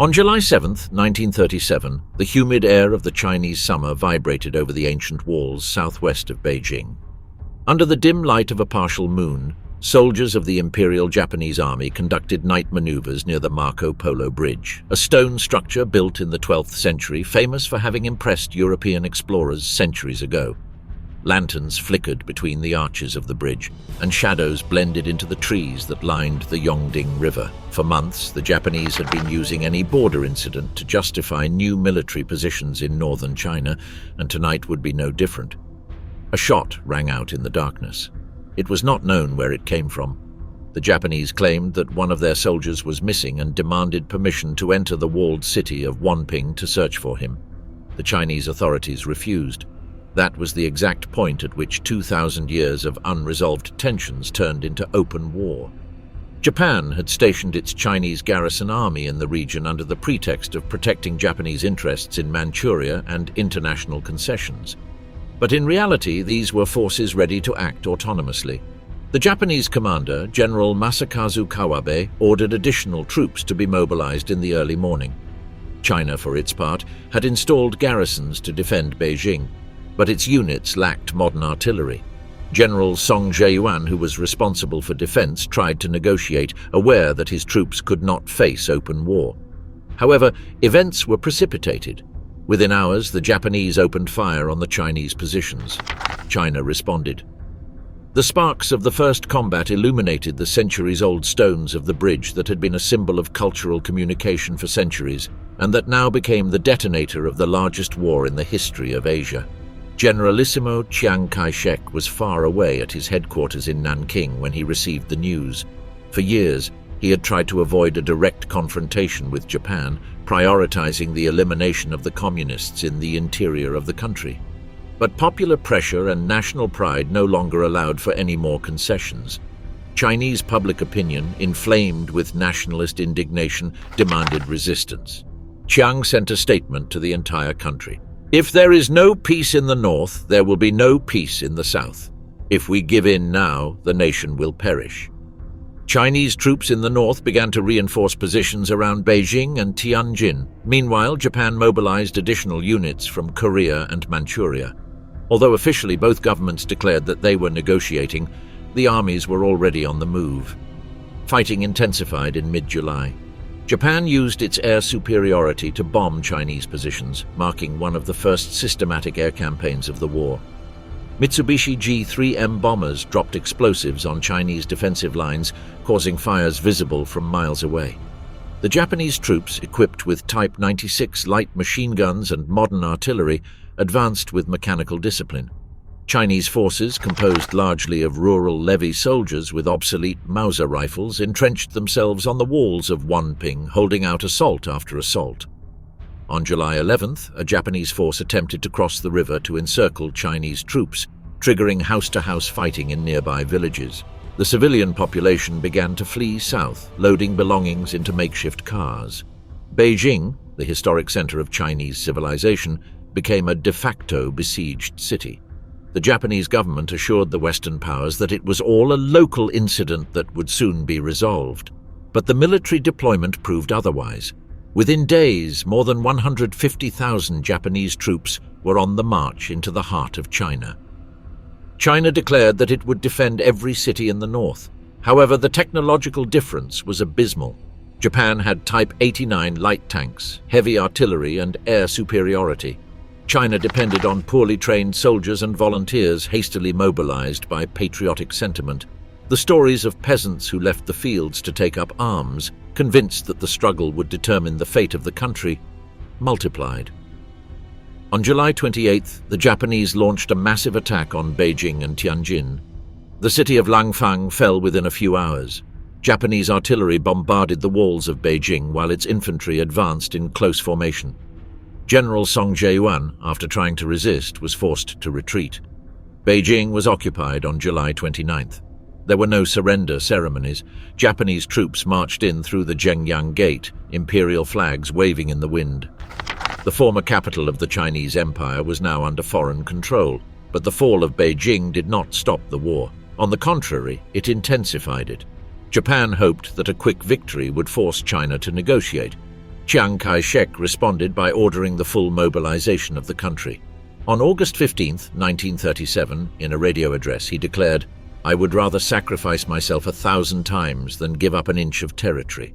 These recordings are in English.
On July 7, 1937, the humid air of the Chinese summer vibrated over the ancient walls southwest of Beijing. Under the dim light of a partial moon, soldiers of the Imperial Japanese Army conducted night maneuvers near the Marco Polo Bridge, a stone structure built in the 12th century famous for having impressed European explorers centuries ago. Lanterns flickered between the arches of the bridge, and shadows blended into the trees that lined the Yongding River. For months, the Japanese had been using any border incident to justify new military positions in northern China, and tonight would be no different. A shot rang out in the darkness. It was not known where it came from. The Japanese claimed that one of their soldiers was missing and demanded permission to enter the walled city of Wanping to search for him. The Chinese authorities refused. That was the exact point at which 2,000 years of unresolved tensions turned into open war. Japan had stationed its Chinese garrison army in the region under the pretext of protecting Japanese interests in Manchuria and international concessions. But in reality, these were forces ready to act autonomously. The Japanese commander, General Masakazu Kawabe, ordered additional troops to be mobilized in the early morning. China, for its part, had installed garrisons to defend Beijing, but its units lacked modern artillery. General Song Jiayuan, who was responsible for defense, tried to negotiate, aware that his troops could not face open war. However, events were precipitated. Within hours, the Japanese opened fire on the Chinese positions. China responded. The sparks of the first combat illuminated the centuries-old stones of the bridge that had been a symbol of cultural communication for centuries, and that now became the detonator of the largest war in the history of Asia. Generalissimo Chiang Kai-shek was far away at his headquarters in Nanking when he received the news. For years, he had tried to avoid a direct confrontation with Japan, prioritizing the elimination of the communists in the interior of the country. But popular pressure and national pride no longer allowed for any more concessions. Chinese public opinion, inflamed with nationalist indignation, demanded resistance. Chiang sent a statement to the entire country. If there is no peace in the north, there will be no peace in the south. If we give in now, the nation will perish. Chinese troops in the north began to reinforce positions around Beijing and Tianjin. Meanwhile, Japan mobilized additional units from Korea and Manchuria. Although officially both governments declared that they were negotiating, the armies were already on the move. Fighting intensified in mid-July. Japan used its air superiority to bomb Chinese positions, marking one of the first systematic air campaigns of the war. Mitsubishi G-3M bombers dropped explosives on Chinese defensive lines, causing fires visible from miles away. The Japanese troops, equipped with Type 96 light machine guns and modern artillery, advanced with mechanical discipline. Chinese forces, composed largely of rural levy soldiers with obsolete Mauser rifles, entrenched themselves on the walls of Wanping, holding out assault after assault. On July 11th, a Japanese force attempted to cross the river to encircle Chinese troops, triggering house-to-house fighting in nearby villages. The civilian population began to flee south, loading belongings into makeshift cars. Beijing, the historic center of Chinese civilization, became a de facto besieged city. The Japanese government assured the Western powers that it was all a local incident that would soon be resolved. But the military deployment proved otherwise. Within days, more than 150,000 Japanese troops were on the march into the heart of China. China declared that it would defend every city in the north. However, the technological difference was abysmal. Japan had Type 89 light tanks, heavy artillery, and air superiority. China depended on poorly trained soldiers and volunteers hastily mobilized by patriotic sentiment. The stories of peasants who left the fields to take up arms, convinced that the struggle would determine the fate of the country, multiplied. On July 28th, the Japanese launched a massive attack on Beijing and Tianjin. The city of Langfang fell within a few hours. Japanese artillery bombarded the walls of Beijing while its infantry advanced in close formation. General Song Jiayuan, after trying to resist, was forced to retreat. Beijing was occupied on July 29th. There were no surrender ceremonies. Japanese troops marched in through the Zhengyang Gate, imperial flags waving in the wind. The former capital of the Chinese Empire was now under foreign control, but the fall of Beijing did not stop the war. On the contrary, it intensified it. Japan hoped that a quick victory would force China to negotiate. Chiang Kai-shek responded by ordering the full mobilization of the country. On August 15, 1937, in a radio address, he declared, "I would rather sacrifice myself 1,000 times than give up an inch of territory."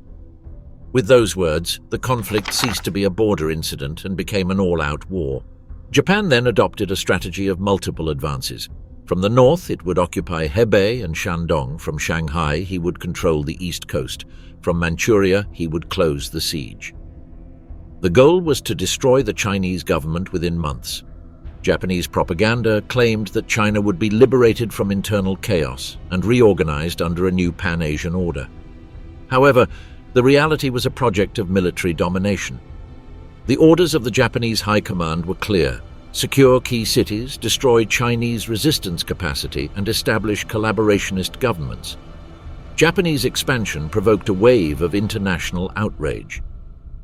With those words, the conflict ceased to be a border incident and became an all-out war. Japan then adopted a strategy of multiple advances. From the north, it would occupy Hebei and Shandong. From Shanghai, he would control the east coast. From Manchuria, he would close the siege. The goal was to destroy the Chinese government within months. Japanese propaganda claimed that China would be liberated from internal chaos and reorganized under a new Pan-Asian order. However, the reality was a project of military domination. The orders of the Japanese High Command were clear: secure key cities, destroy Chinese resistance capacity, and establish collaborationist governments. Japanese expansion provoked a wave of international outrage.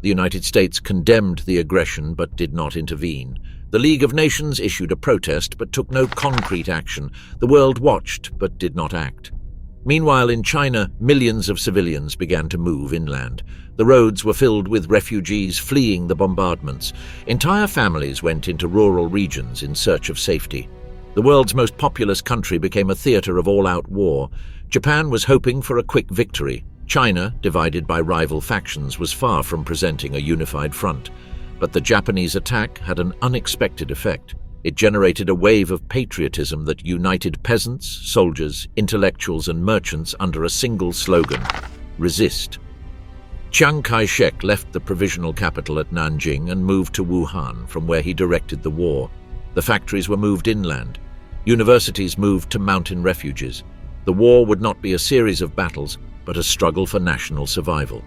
The United States condemned the aggression but did not intervene. The League of Nations issued a protest but took no concrete action. The world watched but did not act. Meanwhile, in China, millions of civilians began to move inland. The roads were filled with refugees fleeing the bombardments. Entire families went into rural regions in search of safety. The world's most populous country became a theater of all-out war. Japan was hoping for a quick victory. China, divided by rival factions, was far from presenting a unified front. But the Japanese attack had an unexpected effect. It generated a wave of patriotism that united peasants, soldiers, intellectuals, and merchants under a single slogan: resist. Chiang Kai-shek left the provisional capital at Nanjing and moved to Wuhan, from where he directed the war. The factories were moved inland. Universities moved to mountain refuges. The war would not be a series of battles, but a struggle for national survival.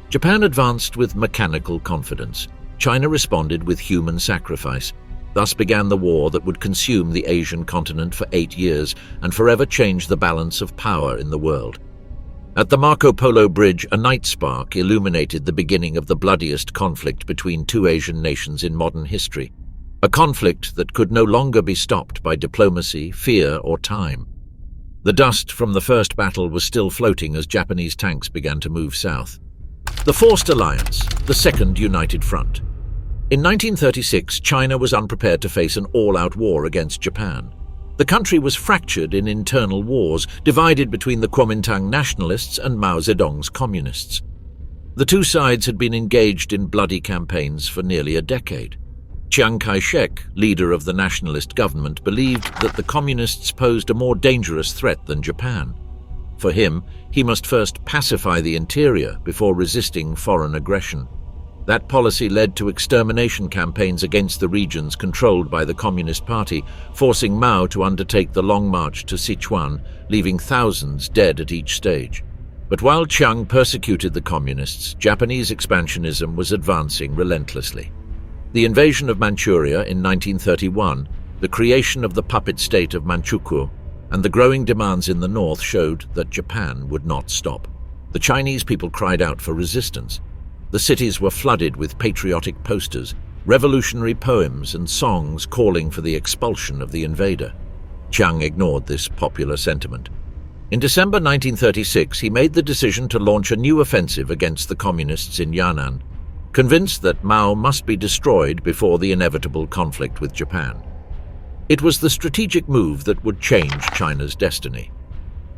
Japan advanced with mechanical confidence. China responded with human sacrifice. Thus began the war that would consume the Asian continent for 8 years and forever change the balance of power in the world. At the Marco Polo Bridge, a night spark illuminated the beginning of the bloodiest conflict between two Asian nations in modern history. A conflict that could no longer be stopped by diplomacy, fear, or time. The dust from the first battle was still floating as Japanese tanks began to move south. The Forced Alliance, the Second United Front. In 1936, China was unprepared to face an all-out war against Japan. The country was fractured in internal wars, divided between the Kuomintang Nationalists and Mao Zedong's Communists. The two sides had been engaged in bloody campaigns for nearly a decade. Chiang Kai-shek, leader of the Nationalist government, believed that the Communists posed a more dangerous threat than Japan. For him, he must first pacify the interior before resisting foreign aggression. That policy led to extermination campaigns against the regions controlled by the Communist Party, forcing Mao to undertake the Long March to Sichuan, leaving thousands dead at each stage. But while Chiang persecuted the Communists, Japanese expansionism was advancing relentlessly. The invasion of Manchuria in 1931, the creation of the puppet state of Manchukuo, and the growing demands in the north showed that Japan would not stop. The Chinese people cried out for resistance. The cities were flooded with patriotic posters, revolutionary poems, and songs calling for the expulsion of the invader. Chiang ignored this popular sentiment. In December 1936, he made the decision to launch a new offensive against the communists in Yan'an, convinced that Mao must be destroyed before the inevitable conflict with Japan. It was the strategic move that would change China's destiny.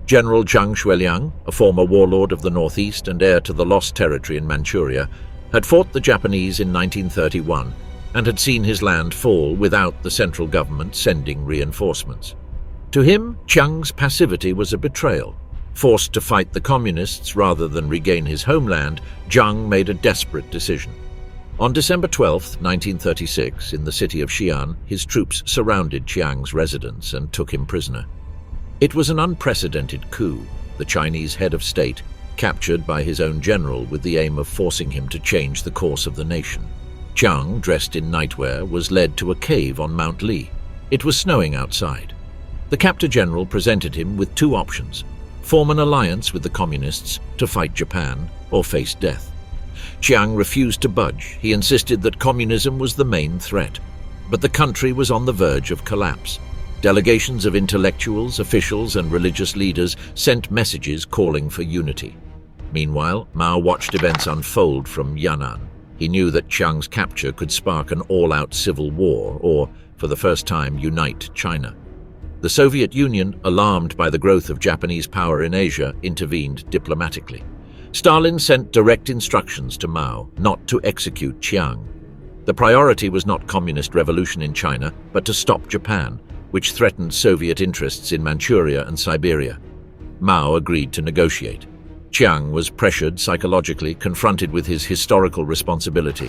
General Zhang Xueliang, a former warlord of the northeast and heir to the lost territory in Manchuria, had fought the Japanese in 1931 and had seen his land fall without the central government sending reinforcements. To him, Chiang's passivity was a betrayal. Forced to fight the communists rather than regain his homeland, Zhang made a desperate decision. On December 12, 1936, in the city of Xi'an, his troops surrounded Chiang's residence and took him prisoner. It was an unprecedented coup, the Chinese head of state, captured by his own general with the aim of forcing him to change the course of the nation. Chiang, dressed in nightwear, was led to a cave on Mount Li. It was snowing outside. The captor general presented him with two options: form an alliance with the communists to fight Japan, or face death. Chiang refused to budge. He insisted that communism was the main threat. But the country was on the verge of collapse. Delegations of intellectuals, officials, and religious leaders sent messages calling for unity. Meanwhile, Mao watched events unfold from Yan'an. He knew that Chiang's capture could spark an all-out civil war or, for the first time, unite China. The Soviet Union, alarmed by the growth of Japanese power in Asia, intervened diplomatically. Stalin sent direct instructions to Mao not to execute Chiang. The priority was not communist revolution in China, but to stop Japan, which threatened Soviet interests in Manchuria and Siberia. Mao agreed to negotiate. Chiang was pressured psychologically, confronted with his historical responsibility.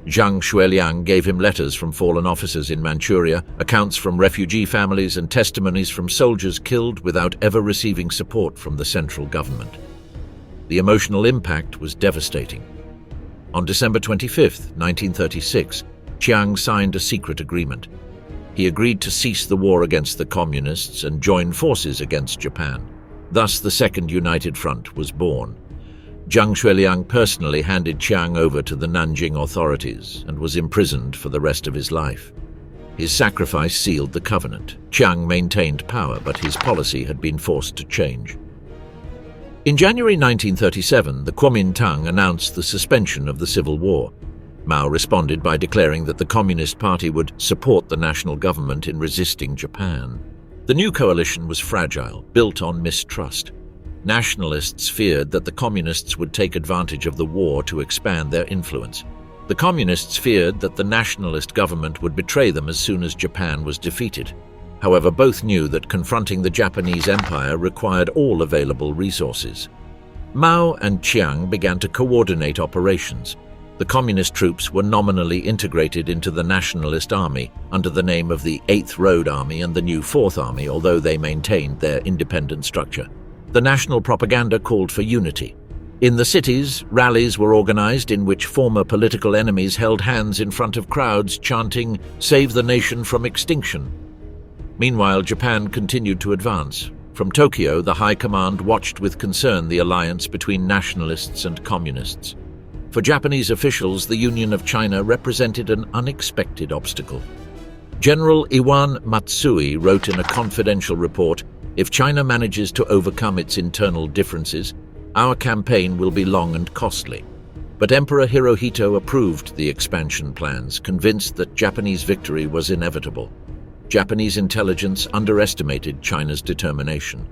Zhang Shuiliang gave him letters from fallen officers in Manchuria, accounts from refugee families, and testimonies from soldiers killed without ever receiving support from the central government. The emotional impact was devastating. On December 25, 1936, Chiang signed a secret agreement. He agreed to cease the war against the communists and join forces against Japan. Thus, the Second United Front was born. Zhang Shuiliang personally handed Chiang over to the Nanjing authorities and was imprisoned for the rest of his life. His sacrifice sealed the covenant. Chiang maintained power, but his policy had been forced to change. In January 1937, the Kuomintang announced the suspension of the civil war. Mao responded by declaring that the Communist Party would support the national government in resisting Japan. The new coalition was fragile, built on mistrust. Nationalists feared that the Communists would take advantage of the war to expand their influence. The Communists feared that the Nationalist government would betray them as soon as Japan was defeated. However, both knew that confronting the Japanese Empire required all available resources. Mao and Chiang began to coordinate operations. The Communist troops were nominally integrated into the Nationalist Army under the name of the 8th Road Army and the new 4th Army, although they maintained their independent structure. The national propaganda called for unity. In the cities, rallies were organized in which former political enemies held hands in front of crowds chanting, "Save the nation from extinction." Meanwhile, Japan continued to advance. From Tokyo, the High Command watched with concern the alliance between nationalists and communists. For Japanese officials, the Union of China represented an unexpected obstacle. General Iwan Matsui wrote in a confidential report, "If China manages to overcome its internal differences, our campaign will be long and costly." But Emperor Hirohito approved the expansion plans, convinced that Japanese victory was inevitable. Japanese intelligence underestimated China's determination.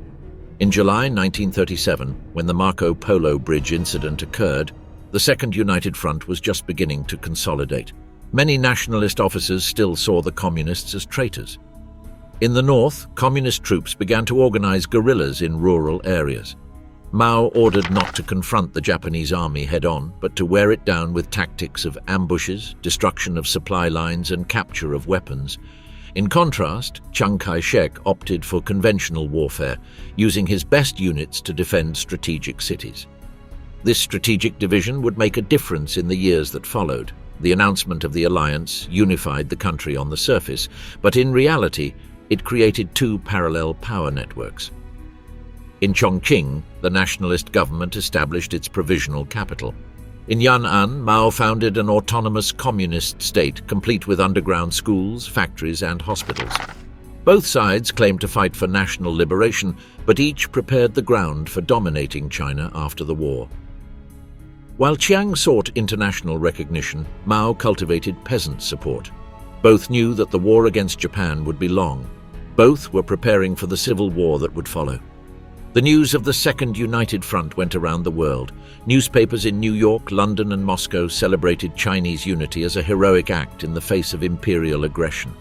In July 1937, when the Marco Polo Bridge Incident occurred, the Second United Front was just beginning to consolidate. Many nationalist officers still saw the communists as traitors. In the north, communist troops began to organize guerrillas in rural areas. Mao ordered not to confront the Japanese army head-on, but to wear it down with tactics of ambushes, destruction of supply lines, and capture of weapons. In contrast, Chiang Kai-shek opted for conventional warfare, using his best units to defend strategic cities. This strategic division would make a difference in the years that followed. The announcement of the alliance unified the country on the surface, but in reality, it created two parallel power networks. In Chongqing, the nationalist government established its provisional capital. In Yan'an, Mao founded an autonomous communist state, complete with underground schools, factories, and hospitals. Both sides claimed to fight for national liberation, but each prepared the ground for dominating China after the war. While Chiang sought international recognition, Mao cultivated peasant support. Both knew that the war against Japan would be long. Both were preparing for the civil war that would follow. The news of the Second United Front went around the world. Newspapers in New York, London, and Moscow celebrated Chinese unity as a heroic act in the face of imperial aggression.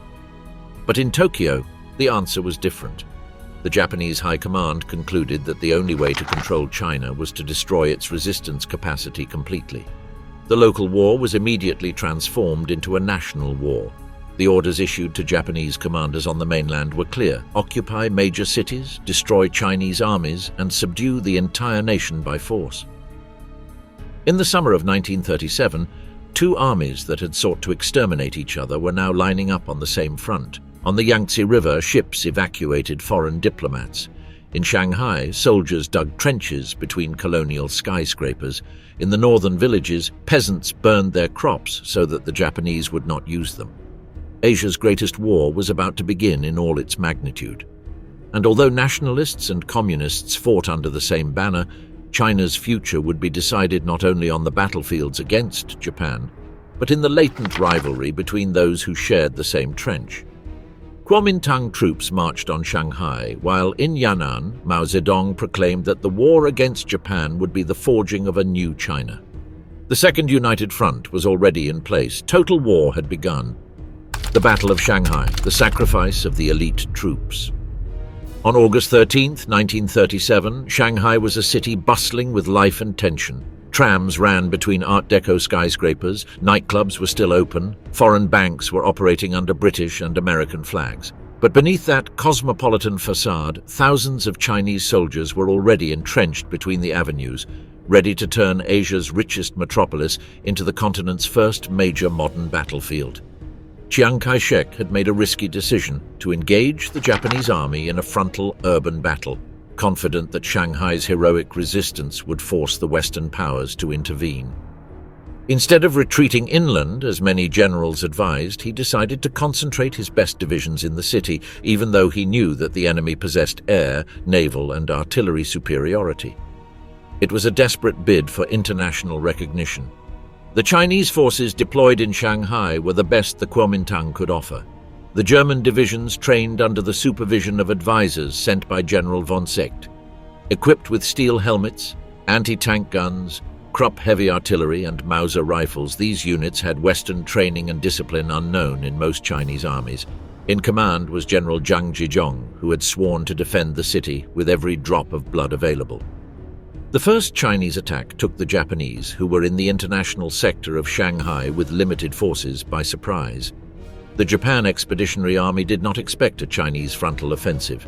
But in Tokyo, the answer was different. The Japanese High Command concluded that the only way to control China was to destroy its resistance capacity completely. The local war was immediately transformed into a national war. The orders issued to Japanese commanders on the mainland were clear: occupy major cities, destroy Chinese armies, and subdue the entire nation by force. In the summer of 1937, two armies that had sought to exterminate each other were now lining up on the same front. On the Yangtze River, ships evacuated foreign diplomats. In Shanghai, soldiers dug trenches between colonial skyscrapers. In the northern villages, peasants burned their crops so that the Japanese would not use them. Asia's greatest war was about to begin in all its magnitude. And although nationalists and communists fought under the same banner, China's future would be decided not only on the battlefields against Japan, but in the latent rivalry between those who shared the same trench. Kuomintang troops marched on Shanghai, while in Yan'an, Mao Zedong proclaimed that the war against Japan would be the forging of a new China. The Second United Front was already in place. Total war had begun. The Battle of Shanghai, the sacrifice of the elite troops. On August 13, 1937, Shanghai was a city bustling with life and tension. Trams ran between Art Deco skyscrapers, nightclubs were still open, foreign banks were operating under British and American flags. But beneath that cosmopolitan facade, thousands of Chinese soldiers were already entrenched between the avenues, ready to turn Asia's richest metropolis into the continent's first major modern battlefield. Chiang Kai-shek had made a risky decision to engage the Japanese army in a frontal urban battle, confident that Shanghai's heroic resistance would force the Western powers to intervene. Instead of retreating inland, as many generals advised, he decided to concentrate his best divisions in the city, even though he knew that the enemy possessed air, naval, and artillery superiority. It was a desperate bid for international recognition. The Chinese forces deployed in Shanghai were the best the Kuomintang could offer. The German divisions trained under the supervision of advisors sent by General von Seeckt. Equipped with steel helmets, anti-tank guns, Krupp heavy artillery and Mauser rifles, these units had Western training and discipline unknown in most Chinese armies. In command was General Zhang Zhizhong, who had sworn to defend the city with every drop of blood available. The first Chinese attack took the Japanese, who were in the international sector of Shanghai with limited forces, by surprise. The Japan Expeditionary Army did not expect a Chinese frontal offensive.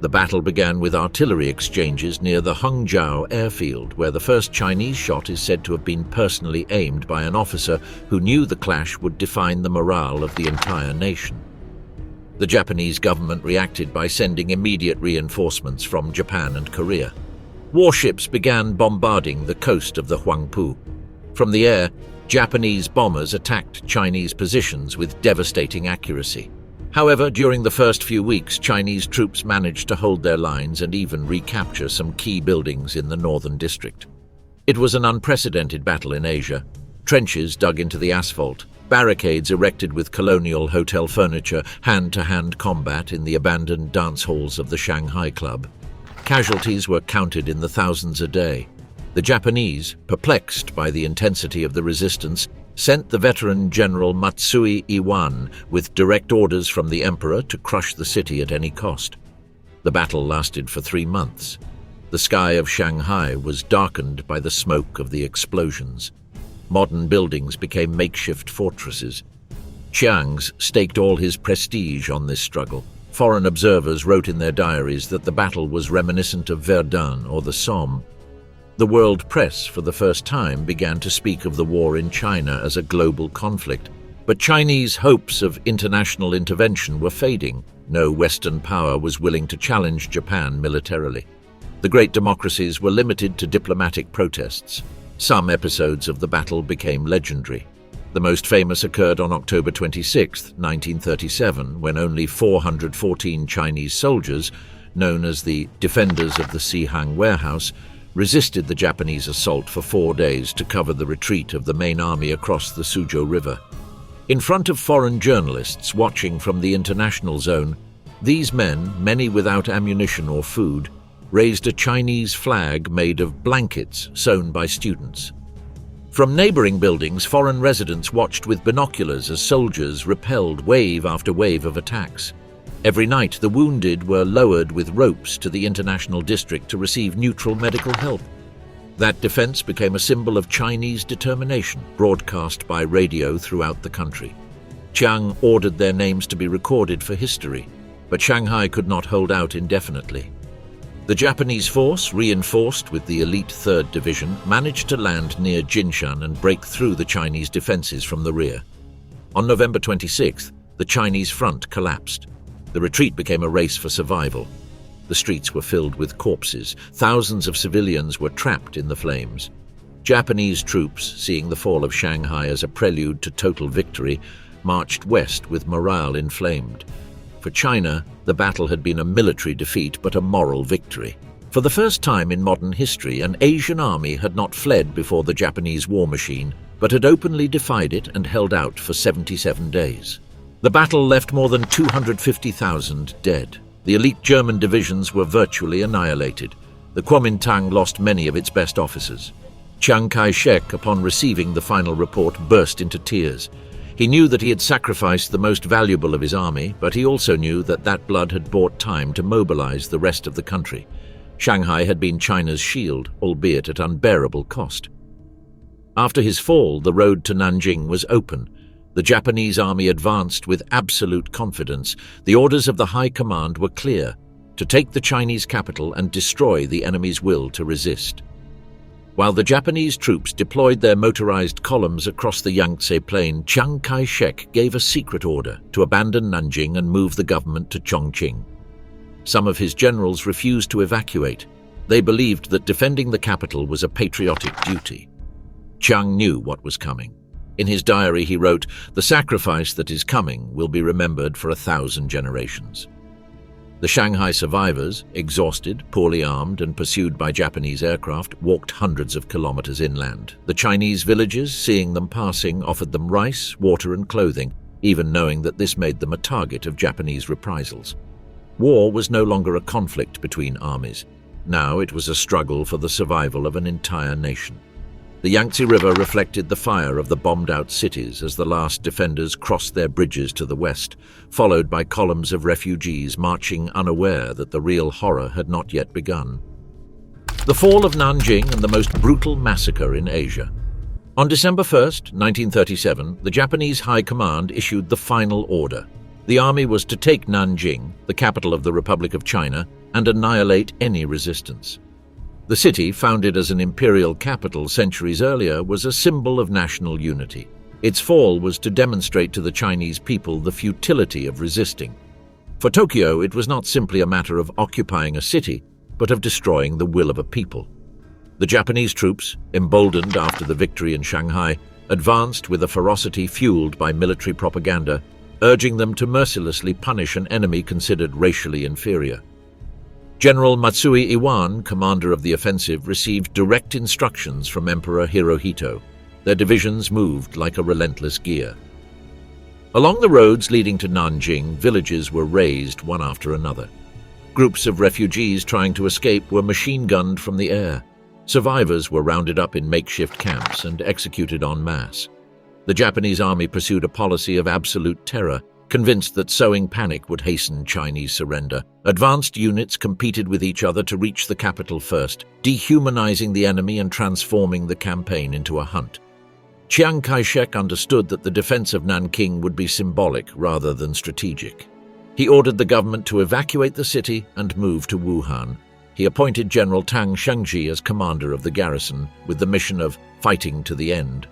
The battle began with artillery exchanges near the Hangzhou airfield, where the first Chinese shot is said to have been personally aimed by an officer who knew the clash would define the morale of the entire nation. The Japanese government reacted by sending immediate reinforcements from Japan and Korea. Warships began bombarding the coast of the Huangpu. From the air, Japanese bombers attacked Chinese positions with devastating accuracy. However, during the first few weeks, Chinese troops managed to hold their lines and even recapture some key buildings in the northern district. It was an unprecedented battle in Asia. Trenches dug into the asphalt, barricades erected with colonial hotel furniture, hand-to-hand combat in the abandoned dance halls of the Shanghai Club. Casualties were counted in the thousands a day. The Japanese, perplexed by the intensity of the resistance, sent the veteran General Matsui Iwan with direct orders from the emperor to crush the city at any cost. The battle lasted for 3 months. The sky of Shanghai was darkened by the smoke of the explosions. Modern buildings became makeshift fortresses. Chiang's staked all his prestige on this struggle. Foreign observers wrote in their diaries that the battle was reminiscent of Verdun or the Somme. The world press, for the first time, began to speak of the war in China as a global conflict. But Chinese hopes of international intervention were fading. No Western power was willing to challenge Japan militarily. The great democracies were limited to diplomatic protests. Some episodes of the battle became legendary. The most famous occurred on October 26, 1937, when only 414 Chinese soldiers, known as the Defenders of the Sihang Warehouse, resisted the Japanese assault for 4 days to cover the retreat of the main army across the Suzhou River. In front of foreign journalists watching from the international zone, these men, many without ammunition or food, raised a Chinese flag made of blankets sewn by students. From neighboring buildings, foreign residents watched with binoculars as soldiers repelled wave after wave of attacks. Every night, the wounded were lowered with ropes to the international district to receive neutral medical help. That defense became a symbol of Chinese determination, broadcast by radio throughout the country. Chiang ordered their names to be recorded for history, but Shanghai could not hold out indefinitely. The Japanese force, reinforced with the elite 3rd Division, managed to land near Jinshan and break through the Chinese defenses from the rear. On November 26th, the Chinese front collapsed. The retreat became a race for survival. The streets were filled with corpses. Thousands of civilians were trapped in the flames. Japanese troops, seeing the fall of Shanghai as a prelude to total victory, marched west with morale inflamed. For China, the battle had been a military defeat but a moral victory. For the first time in modern history, an Asian army had not fled before the Japanese war machine, but had openly defied it and held out for 77 days. The battle left more than 250,000 dead. The elite German divisions were virtually annihilated. The Kuomintang lost many of its best officers. Chiang Kai-shek, upon receiving the final report, burst into tears. He knew that he had sacrificed the most valuable of his army, but he also knew that that blood had bought time to mobilize the rest of the country. Shanghai had been China's shield, albeit at unbearable cost. After his fall, the road to Nanjing was open. The Japanese army advanced with absolute confidence. The orders of the High Command were clear: to take the Chinese capital and destroy the enemy's will to resist. While the Japanese troops deployed their motorized columns across the Yangtze Plain, Chiang Kai-shek gave a secret order to abandon Nanjing and move the government to Chongqing. Some of his generals refused to evacuate. They believed that defending the capital was a patriotic duty. Chiang knew what was coming. In his diary he wrote, "The sacrifice that is coming will be remembered for 1,000 generations." The Shanghai survivors, exhausted, poorly armed, and pursued by Japanese aircraft, walked hundreds of kilometers inland. The Chinese villagers, seeing them passing, offered them rice, water, and clothing, even knowing that this made them a target of Japanese reprisals. War was no longer a conflict between armies. Now it was a struggle for the survival of an entire nation. The Yangtze River reflected the fire of the bombed-out cities as the last defenders crossed their bridges to the west, followed by columns of refugees marching unaware that the real horror had not yet begun. The fall of Nanjing and the most brutal massacre in Asia. On December 1st, 1937, the Japanese High Command issued the final order. The army was to take Nanjing, the capital of the Republic of China, and annihilate any resistance. The city, founded as an imperial capital centuries earlier, was a symbol of national unity. Its fall was to demonstrate to the Chinese people the futility of resisting. For Tokyo, it was not simply a matter of occupying a city, but of destroying the will of a people. The Japanese troops, emboldened after the victory in Shanghai, advanced with a ferocity fueled by military propaganda, urging them to mercilessly punish an enemy considered racially inferior. General Matsui Iwan, commander of the offensive, received direct instructions from Emperor Hirohito. Their divisions moved like a relentless gear. Along the roads leading to Nanjing, villages were razed one after another. Groups of refugees trying to escape were machine-gunned from the air. Survivors were rounded up in makeshift camps and executed en masse. The Japanese army pursued a policy of absolute terror, convinced that sowing panic would hasten Chinese surrender. Advanced units competed with each other to reach the capital first, dehumanizing the enemy and transforming the campaign into a hunt. Chiang Kai-shek understood that the defense of Nanking would be symbolic rather than strategic. He ordered the government to evacuate the city and move to Wuhan. He appointed General Tang Shengji as commander of the garrison, with the mission of fighting to the end.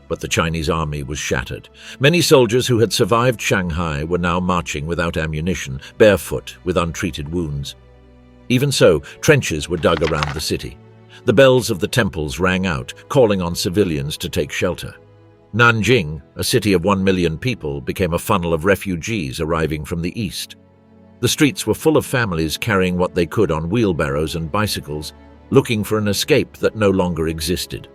But the Chinese army was shattered. Many soldiers who had survived Shanghai were now marching without ammunition, barefoot, with untreated wounds. Even so, trenches were dug around the city. The bells of the temples rang out, calling on civilians to take shelter. Nanjing, a city of 1 million people, became a funnel of refugees arriving from the east. The streets were full of families carrying what they could on wheelbarrows and bicycles, looking for an escape that no longer existed.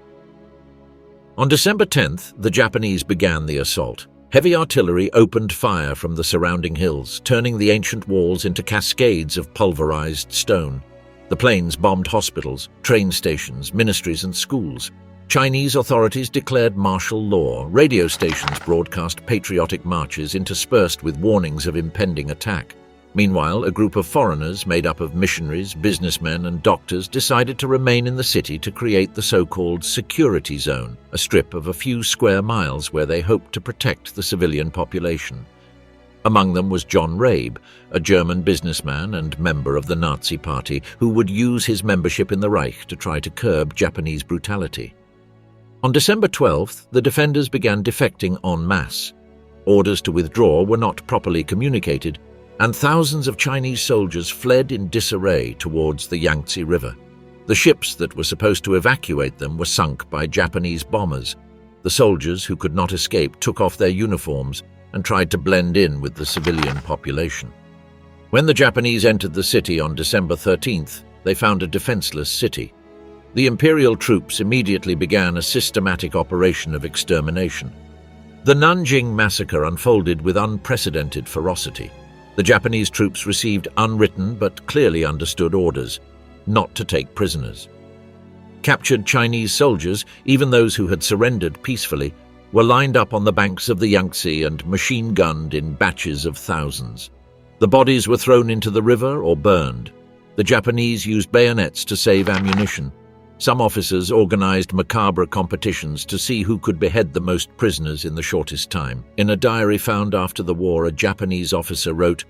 On December 10th, the Japanese began the assault. Heavy artillery opened fire from the surrounding hills, turning the ancient walls into cascades of pulverized stone. The planes bombed hospitals, train stations, ministries, and schools. Chinese authorities declared martial law. Radio stations broadcast patriotic marches interspersed with warnings of impending attack. Meanwhile, a group of foreigners made up of missionaries, businessmen, and doctors decided to remain in the city to create the so-called security zone, a strip of a few square miles where they hoped to protect the civilian population. Among them was John Rabe, a German businessman and member of the Nazi Party, who would use his membership in the Reich to try to curb Japanese brutality. On December 12th, the defenders began defecting en masse. Orders to withdraw were not properly communicated, and thousands of Chinese soldiers fled in disarray towards the Yangtze River. The ships that were supposed to evacuate them were sunk by Japanese bombers. The soldiers who could not escape took off their uniforms and tried to blend in with the civilian population. When the Japanese entered the city on December 13th, they found a defenseless city. The imperial troops immediately began a systematic operation of extermination. The Nanjing Massacre unfolded with unprecedented ferocity. The Japanese troops received unwritten but clearly understood orders not to take prisoners. Captured Chinese soldiers, even those who had surrendered peacefully, were lined up on the banks of the Yangtze and machine-gunned in batches of thousands. The bodies were thrown into the river or burned. The Japanese used bayonets to save ammunition. Some officers organized macabre competitions to see who could behead the most prisoners in the shortest time. In a diary found after the war, a Japanese officer wrote,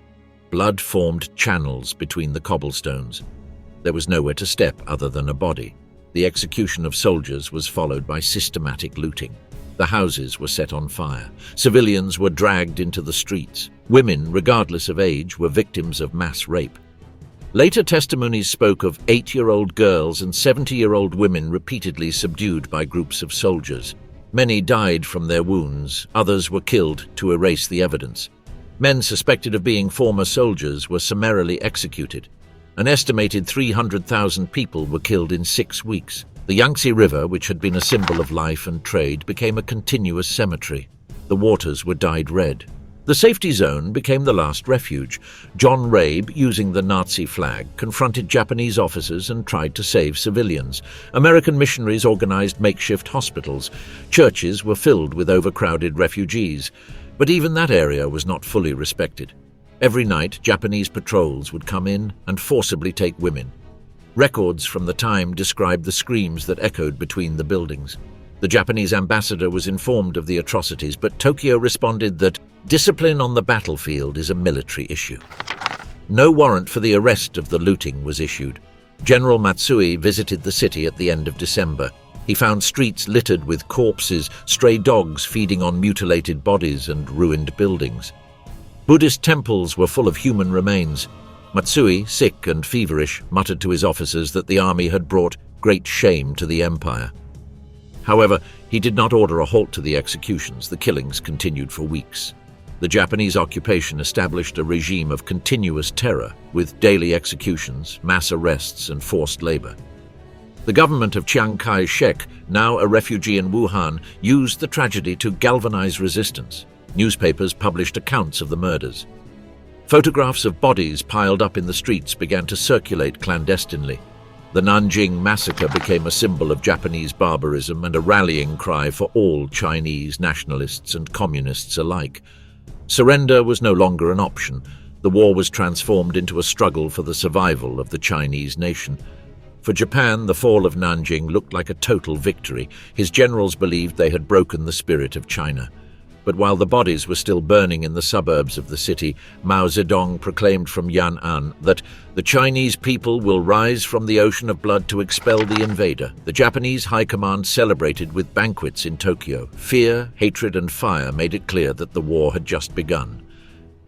"Blood formed channels between the cobblestones." There was nowhere to step other than a body. The execution of soldiers was followed by systematic looting. The houses were set on fire. Civilians were dragged into the streets. Women, regardless of age, were victims of mass rape. Later testimonies spoke of 8-year-old girls and 70-year-old women repeatedly subdued by groups of soldiers. Many died from their wounds, others were killed to erase the evidence. Men suspected of being former soldiers were summarily executed. An estimated 300,000 people were killed in 6 weeks. The Yangtze River, which had been a symbol of life and trade, became a continuous cemetery. The waters were dyed red. The safety zone became the last refuge. John Rabe, using the Nazi flag, confronted Japanese officers and tried to save civilians. American missionaries organized makeshift hospitals. Churches were filled with overcrowded refugees. But even that area was not fully respected. Every night, Japanese patrols would come in and forcibly take women. Records from the time described the screams that echoed between the buildings. The Japanese ambassador was informed of the atrocities, but Tokyo responded that discipline on the battlefield is a military issue. No warrant for the arrest of the looting was issued. General Matsui visited the city at the end of December. He found streets littered with corpses, stray dogs feeding on mutilated bodies and ruined buildings. Buddhist temples were full of human remains. Matsui, sick and feverish, muttered to his officers that the army had brought great shame to the empire. However, he did not order a halt to the executions. The killings continued for weeks. The Japanese occupation established a regime of continuous terror, with daily executions, mass arrests, and forced labor. The government of Chiang Kai-shek, now a refugee in Wuhan, used the tragedy to galvanize resistance. Newspapers published accounts of the murders. Photographs of bodies piled up in the streets began to circulate clandestinely. The Nanjing Massacre became a symbol of Japanese barbarism and a rallying cry for all Chinese nationalists and communists alike. Surrender was no longer an option. The war was transformed into a struggle for the survival of the Chinese nation. For Japan, the fall of Nanjing looked like a total victory. His generals believed they had broken the spirit of China. But while the bodies were still burning in the suburbs of the city, Mao Zedong proclaimed from Yan'an that the Chinese people will rise from the ocean of blood to expel the invader. The Japanese High Command celebrated with banquets in Tokyo. Fear, hatred, and fire made it clear that the war had just begun.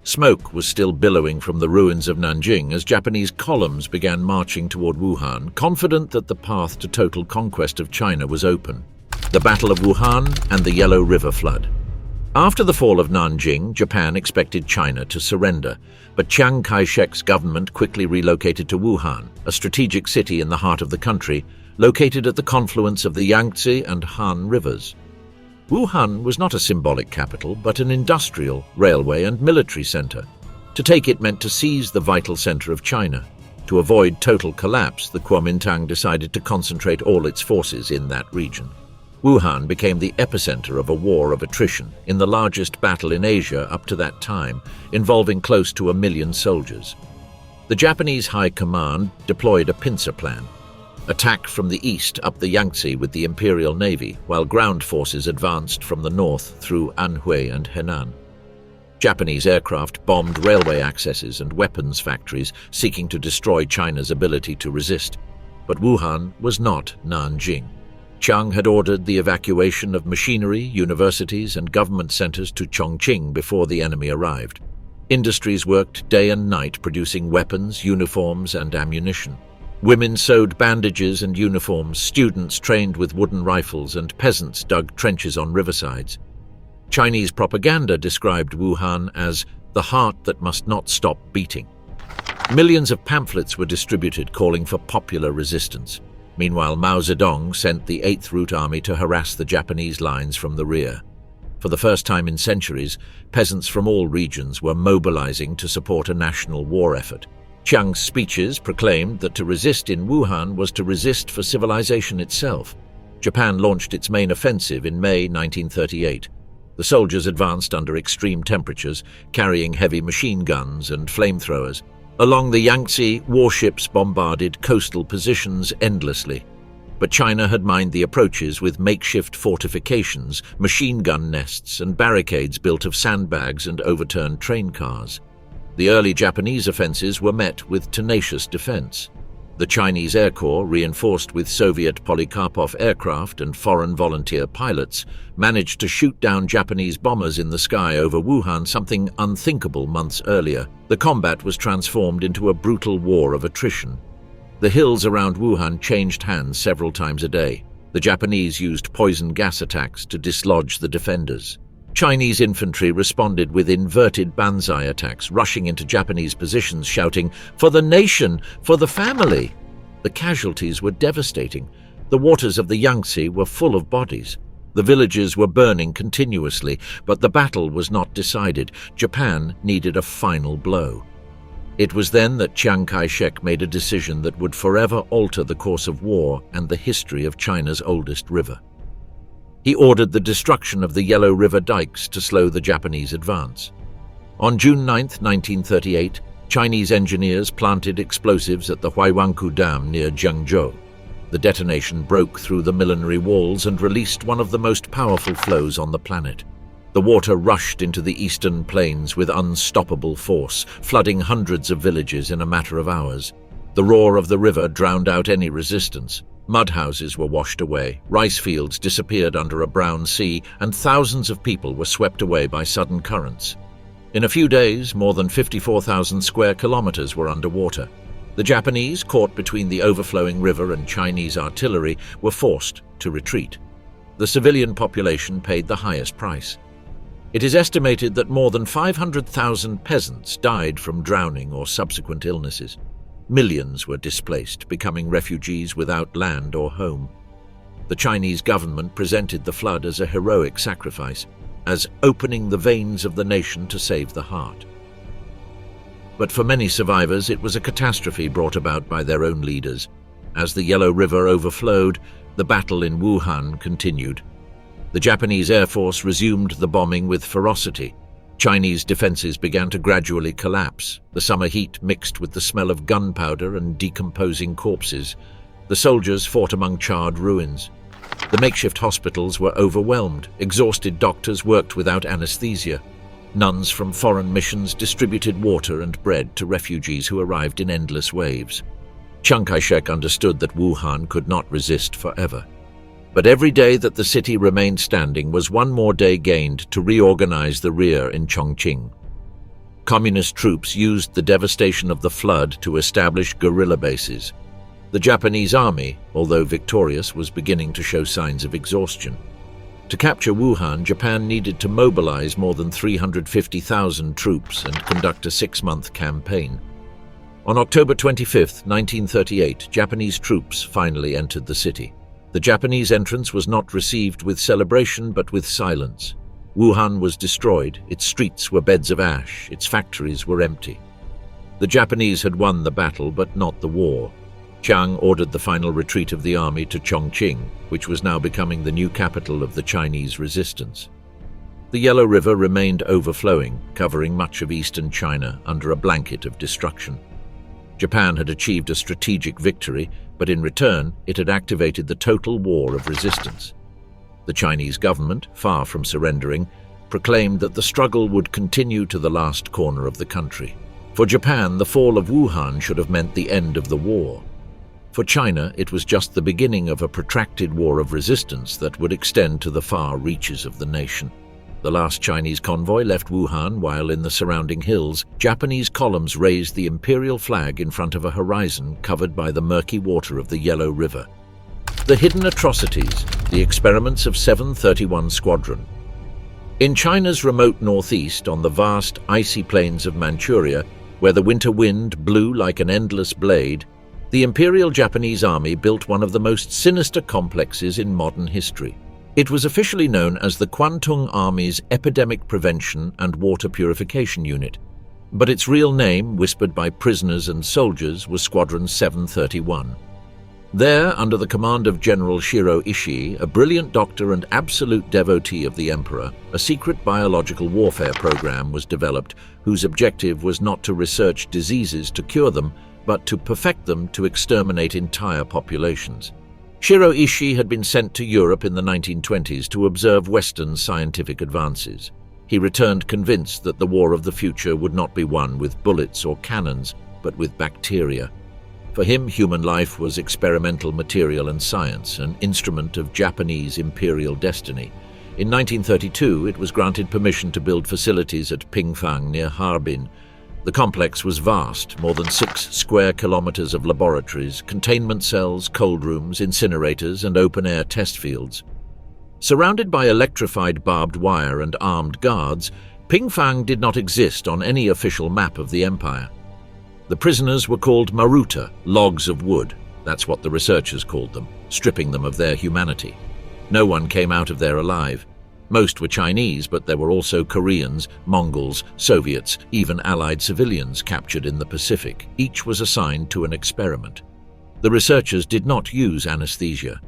Smoke was still billowing from the ruins of Nanjing as Japanese columns began marching toward Wuhan, confident that the path to total conquest of China was open. The Battle of Wuhan and the Yellow River Flood. After the fall of Nanjing, Japan expected China to surrender, but Chiang Kai-shek's government quickly relocated to Wuhan, a strategic city in the heart of the country, located at the confluence of the Yangtze and Han rivers. Wuhan was not a symbolic capital, but an industrial, railway, and military center. To take it meant to seize the vital center of China. To avoid total collapse, the Kuomintang decided to concentrate all its forces in that region. Wuhan became the epicenter of a war of attrition in the largest battle in Asia up to that time, involving close to 1 million soldiers. The Japanese High Command deployed a pincer plan. Attack from the east up the Yangtze with the Imperial Navy, while ground forces advanced from the north through Anhui and Henan. Japanese aircraft bombed railway accesses and weapons factories, seeking to destroy China's ability to resist. But Wuhan was not Nanjing. Chiang had ordered the evacuation of machinery, universities, and government centers to Chongqing before the enemy arrived. Industries worked day and night producing weapons, uniforms, and ammunition. Women sewed bandages and uniforms, students trained with wooden rifles, and peasants dug trenches on riversides. Chinese propaganda described Wuhan as the heart that must not stop beating. Millions of pamphlets were distributed calling for popular resistance. Meanwhile, Mao Zedong sent the 8th Route Army to harass the Japanese lines from the rear. For the first time in centuries, peasants from all regions were mobilizing to support a national war effort. Chiang's speeches proclaimed that to resist in Wuhan was to resist for civilization itself. Japan launched its main offensive in May 1938. The soldiers advanced under extreme temperatures, carrying heavy machine guns and flamethrowers. Along the Yangtze, warships bombarded coastal positions endlessly. But China had mined the approaches with makeshift fortifications, machine gun nests, and barricades built of sandbags and overturned train cars. The early Japanese offensives were met with tenacious defense. The Chinese Air Corps, reinforced with Soviet Polikarpov aircraft and foreign volunteer pilots, managed to shoot down Japanese bombers in the sky over Wuhan, something unthinkable months earlier. The combat was transformed into a brutal war of attrition. The hills around Wuhan changed hands several times a day. The Japanese used poison gas attacks to dislodge the defenders. Chinese infantry responded with inverted banzai attacks, rushing into Japanese positions shouting, "For the nation! For the family!" The casualties were devastating. The waters of the Yangtze were full of bodies. The villages were burning continuously, but the battle was not decided. Japan needed a final blow. It was then that Chiang Kai-shek made a decision that would forever alter the course of war and the history of China's oldest river. He ordered the destruction of the Yellow River dikes to slow the Japanese advance. On June 9, 1938, Chinese engineers planted explosives at the Huaiwanku Dam near Jiangzhou. The detonation broke through the millenary walls and released one of the most powerful flows on the planet. The water rushed into the eastern plains with unstoppable force, flooding hundreds of villages in a matter of hours. The roar of the river drowned out any resistance. Mud houses were washed away, rice fields disappeared under a brown sea, and thousands of people were swept away by sudden currents. In a few days, more than 54,000 square kilometers were underwater. The Japanese, caught between the overflowing river and Chinese artillery, were forced to retreat. The civilian population paid the highest price. It is estimated that more than 500,000 peasants died from drowning or subsequent illnesses. Millions were displaced, becoming refugees without land or home. The Chinese government presented the flood as a heroic sacrifice, as opening the veins of the nation to save the heart. But for many survivors, it was a catastrophe brought about by their own leaders. As the Yellow River overflowed, the battle in Wuhan continued. The Japanese Air Force resumed the bombing with ferocity. Chinese defenses began to gradually collapse. The summer heat mixed with the smell of gunpowder and decomposing corpses. The soldiers fought among charred ruins. The makeshift hospitals were overwhelmed. Exhausted doctors worked without anesthesia. Nuns from foreign missions distributed water and bread to refugees who arrived in endless waves. Chiang Kai-shek understood that Wuhan could not resist forever. But every day that the city remained standing was one more day gained to reorganize the rear in Chongqing. Communist troops used the devastation of the flood to establish guerrilla bases. The Japanese army, although victorious, was beginning to show signs of exhaustion. To capture Wuhan, Japan needed to mobilize more than 350,000 troops and conduct a 6-month campaign. On October 25, 1938, Japanese troops finally entered the city. The Japanese entrance was not received with celebration but with silence. Wuhan was destroyed, its streets were beds of ash, its factories were empty. The Japanese had won the battle but not the war. Chiang ordered the final retreat of the army to Chongqing, which was now becoming the new capital of the Chinese resistance. The Yellow River remained overflowing, covering much of eastern China under a blanket of destruction. Japan had achieved a strategic victory, but in return, it had activated the total war of resistance. The Chinese government, far from surrendering, proclaimed that the struggle would continue to the last corner of the country. For Japan, the fall of Wuhan should have meant the end of the war. For China, it was just the beginning of a protracted war of resistance that would extend to the far reaches of the nation. The last Chinese convoy left Wuhan while in the surrounding hills, Japanese columns raised the imperial flag in front of a horizon covered by the murky water of the Yellow River. The hidden atrocities, the experiments of 731 Squadron. In China's remote northeast, on the vast icy plains of Manchuria, where the winter wind blew like an endless blade, the Imperial Japanese Army built one of the most sinister complexes in modern history. It was officially known as the Kwantung Army's Epidemic Prevention and Water Purification Unit, but its real name, whispered by prisoners and soldiers, was Squadron 731. There, under the command of General Shiro Ishii, a brilliant doctor and absolute devotee of the Emperor, a secret biological warfare program was developed whose objective was not to research diseases to cure them, but to perfect them to exterminate entire populations. Shiro Ishii had been sent to Europe in the 1920s to observe Western scientific advances. He returned convinced that the war of the future would not be won with bullets or cannons, but with bacteria. For him, human life was experimental material and science, an instrument of Japanese imperial destiny. In 1932, it was granted permission to build facilities at Pingfang near Harbin. The complex was vast, more than 6 square kilometers of laboratories, containment cells, cold rooms, incinerators, and open-air test fields. Surrounded by electrified barbed wire and armed guards, Pingfang did not exist on any official map of the empire. The prisoners were called maruta, logs of wood. That's what the researchers called them, stripping them of their humanity. No one came out of there alive. Most were Chinese, but there were also Koreans, Mongols, Soviets, even Allied civilians captured in the Pacific. Each was assigned to an experiment. The researchers did not use anesthesia.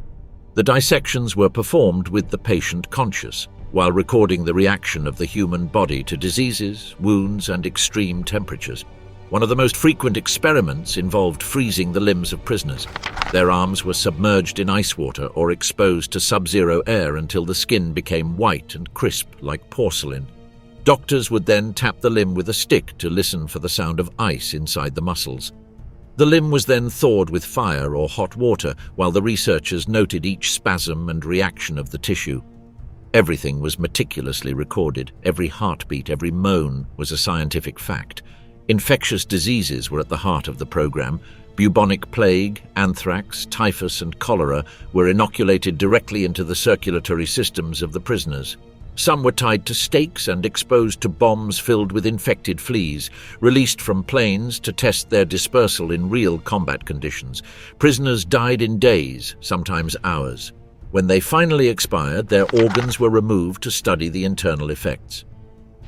The dissections were performed with the patient conscious, while recording the reaction of the human body to diseases, wounds, and extreme temperatures. One of the most frequent experiments involved freezing the limbs of prisoners. Their arms were submerged in ice water or exposed to sub-zero air until the skin became white and crisp like porcelain. Doctors would then tap the limb with a stick to listen for the sound of ice inside the muscles. The limb was then thawed with fire or hot water, while the researchers noted each spasm and reaction of the tissue. Everything was meticulously recorded. Every heartbeat, every moan was a scientific fact. Infectious diseases were at the heart of the program. Bubonic plague, anthrax, typhus, and cholera were inoculated directly into the circulatory systems of the prisoners. Some were tied to stakes and exposed to bombs filled with infected fleas, released from planes to test their dispersal in real combat conditions. Prisoners died in days, sometimes hours. When they finally expired, their organs were removed to study the internal effects.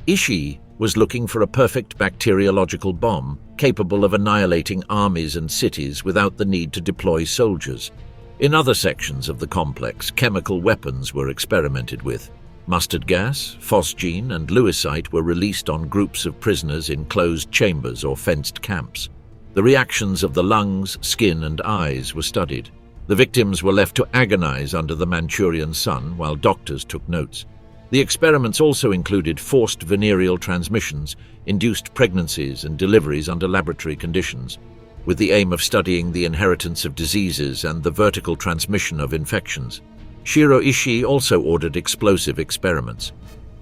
Ishii was looking for a perfect bacteriological bomb capable of annihilating armies and cities without the need to deploy soldiers. In other sections of the complex, chemical weapons were experimented with. Mustard gas, phosgene, and lewisite were released on groups of prisoners in closed chambers or fenced camps. The reactions of the lungs, skin, and eyes were studied. The victims were left to agonize under the Manchurian sun while doctors took notes. The experiments also included forced venereal transmissions, induced pregnancies and deliveries under laboratory conditions, with the aim of studying the inheritance of diseases and the vertical transmission of infections. Shiro Ishii also ordered explosive experiments.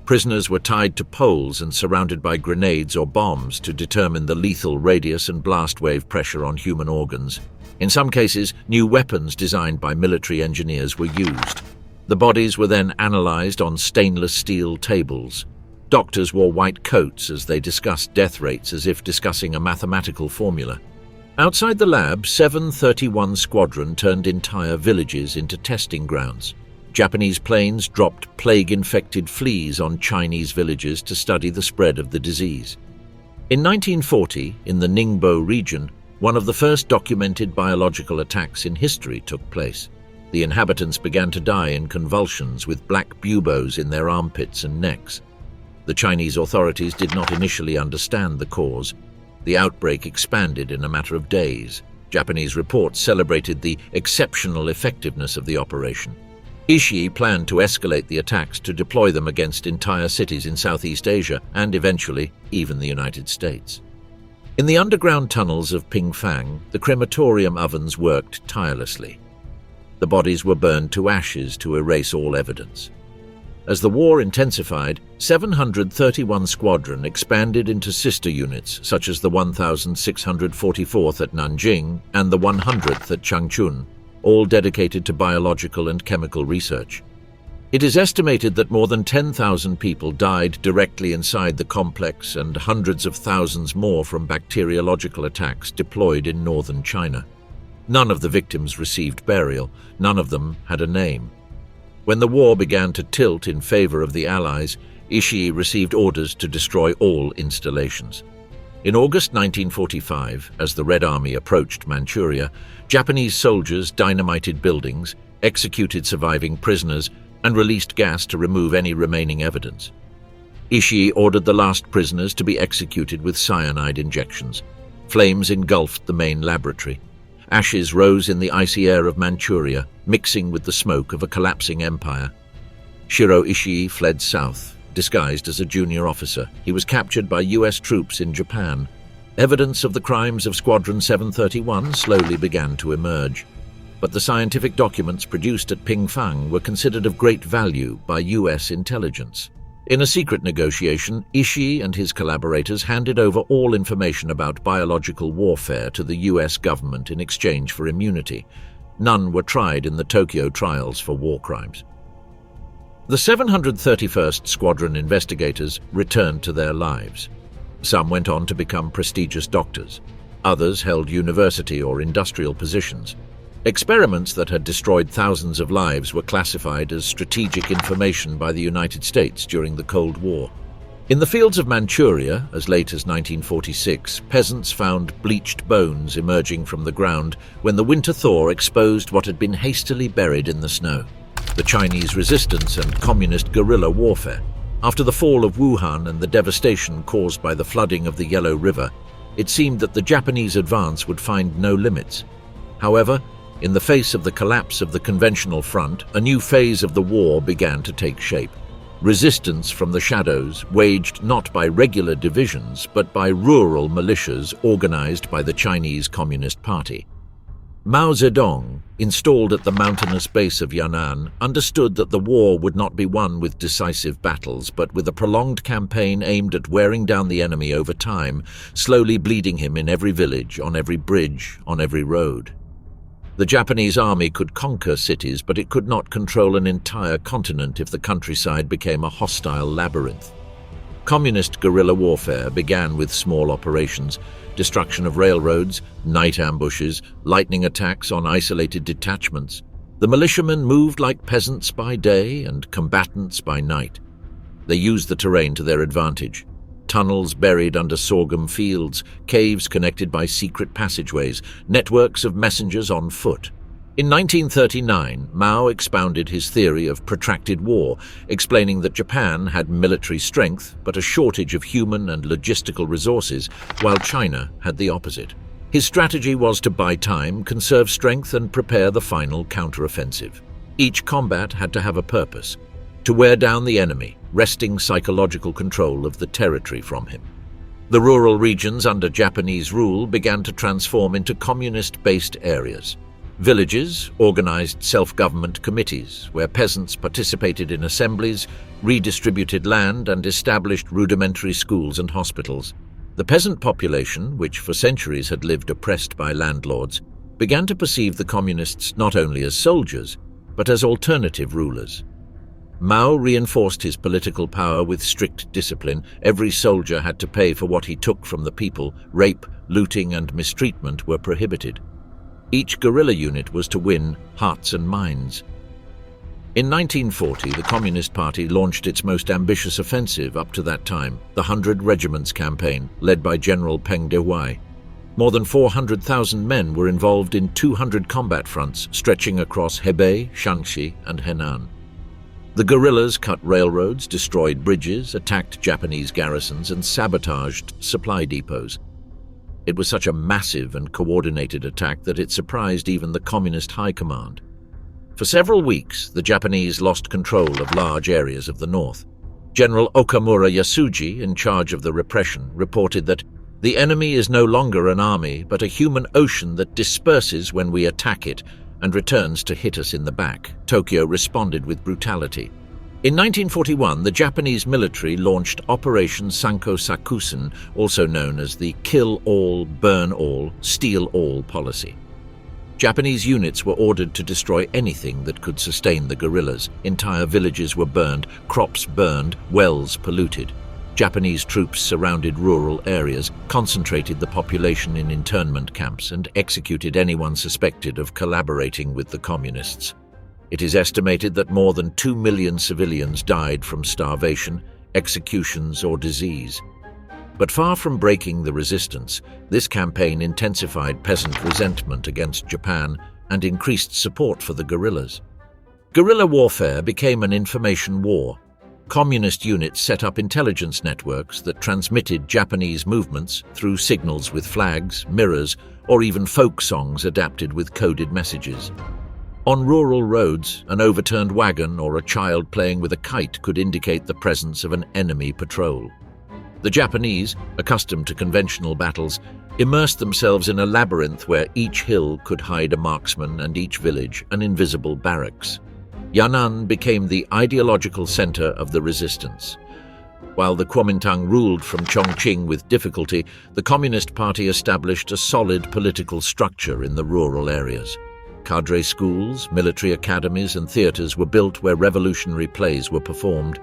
Prisoners were tied to poles and surrounded by grenades or bombs to determine the lethal radius and blast wave pressure on human organs. In some cases, new weapons designed by military engineers were used. The bodies were then analyzed on stainless steel tables. Doctors wore white coats as they discussed death rates as if discussing a mathematical formula. Outside the lab, 731 Squadron turned entire villages into testing grounds. Japanese planes dropped plague-infected fleas on Chinese villages to study the spread of the disease. In 1940, in the Ningbo region, one of the first documented biological attacks in history took place. The inhabitants began to die in convulsions with black buboes in their armpits and necks. The Chinese authorities did not initially understand the cause. The outbreak expanded in a matter of days. Japanese reports celebrated the exceptional effectiveness of the operation. Ishii planned to escalate the attacks to deploy them against entire cities in Southeast Asia and eventually even the United States. In the underground tunnels of Pingfang, the crematorium ovens worked tirelessly. The bodies were burned to ashes to erase all evidence. As the war intensified, 731 Squadron expanded into sister units such as the 1644th at Nanjing and the 100th at Changchun, all dedicated to biological and chemical research. It is estimated that more than 10,000 people died directly inside the complex and hundreds of thousands more from bacteriological attacks deployed in northern China. None of the victims received burial, none of them had a name. When the war began to tilt in favor of the Allies, Ishii received orders to destroy all installations. In August 1945, as the Red Army approached Manchuria, Japanese soldiers dynamited buildings, executed surviving prisoners, and released gas to remove any remaining evidence. Ishii ordered the last prisoners to be executed with cyanide injections. Flames engulfed the main laboratory. Ashes rose in the icy air of Manchuria, mixing with the smoke of a collapsing empire. Shiro Ishii fled south, disguised as a junior officer. He was captured by US troops in Japan. Evidence of the crimes of Squadron 731 slowly began to emerge. But the scientific documents produced at Pingfang were considered of great value by US intelligence. In a secret negotiation, Ishii and his collaborators handed over all information about biological warfare to the US government in exchange for immunity. None were tried in the Tokyo trials for war crimes. The 731st Squadron investigators returned to their lives. Some went on to become prestigious doctors. Others held university or industrial positions. Experiments that had destroyed thousands of lives were classified as strategic information by the United States during the Cold War. In the fields of Manchuria, as late as 1946, peasants found bleached bones emerging from the ground when the winter thaw exposed what had been hastily buried in the snow. The Chinese resistance and communist guerrilla warfare. After the fall of Wuhan and the devastation caused by the flooding of the Yellow River, it seemed that the Japanese advance would find no limits. However, in the face of the collapse of the conventional front, a new phase of the war began to take shape. Resistance from the shadows, waged not by regular divisions, but by rural militias organized by the Chinese Communist Party. Mao Zedong, installed at the mountainous base of Yan'an, understood that the war would not be won with decisive battles, but with a prolonged campaign aimed at wearing down the enemy over time, slowly bleeding him in every village, on every bridge, on every road. The Japanese army could conquer cities, but it could not control an entire continent if the countryside became a hostile labyrinth. Communist guerrilla warfare began with small operations, destruction of railroads, night ambushes, lightning attacks on isolated detachments. The militiamen moved like peasants by day and combatants by night. They used the terrain to their advantage. Tunnels buried under sorghum fields, caves connected by secret passageways, networks of messengers on foot. In 1939, Mao expounded his theory of protracted war, explaining that Japan had military strength but a shortage of human and logistical resources, while China had the opposite. His strategy was to buy time, conserve strength, and prepare the final counteroffensive. Each combat had to have a purpose: to wear down the enemy, wresting psychological control of the territory from him. The rural regions under Japanese rule began to transform into communist-based areas. Villages organized self-government committees, where peasants participated in assemblies, redistributed land, and established rudimentary schools and hospitals. The peasant population, which for centuries had lived oppressed by landlords, began to perceive the communists not only as soldiers, but as alternative rulers. Mao reinforced his political power with strict discipline. Every soldier had to pay for what he took from the people. Rape, looting, and mistreatment were prohibited. Each guerrilla unit was to win hearts and minds. In 1940, the Communist Party launched its most ambitious offensive up to that time, the 100 Regiments campaign, led by General Peng Dehuai. More than 400,000 men were involved in 200 combat fronts stretching across Hebei, Shaanxi, and Henan. The guerrillas cut railroads, destroyed bridges, attacked Japanese garrisons, and sabotaged supply depots. It was such a massive and coordinated attack that it surprised even the Communist High Command. For several weeks, the Japanese lost control of large areas of the north. General Okamura Yasuji, in charge of the repression, reported that the enemy is no longer an army, but a human ocean that disperses when we attack it and returns to hit us in the back. Tokyo responded with brutality. In 1941, the Japanese military launched Operation Sanko Sakusen, also known as the Kill All, Burn All, Steal All policy. Japanese units were ordered to destroy anything that could sustain the guerrillas. Entire villages were burned, crops burned, wells polluted. Japanese troops surrounded rural areas, concentrated the population in internment camps, and executed anyone suspected of collaborating with the communists. It is estimated that more than 2 million civilians died from starvation, executions, or disease. But far from breaking the resistance, this campaign intensified peasant resentment against Japan and increased support for the guerrillas. Guerrilla warfare became an information war. Communist units set up intelligence networks that transmitted Japanese movements through signals with flags, mirrors, or even folk songs adapted with coded messages. On rural roads, an overturned wagon or a child playing with a kite could indicate the presence of an enemy patrol. The Japanese, accustomed to conventional battles, immersed themselves in a labyrinth where each hill could hide a marksman and each village an invisible barracks. Yan'an became the ideological center of the resistance. While the Kuomintang ruled from Chongqing with difficulty, the Communist Party established a solid political structure in the rural areas. Cadre schools, military academies, and theaters were built where revolutionary plays were performed.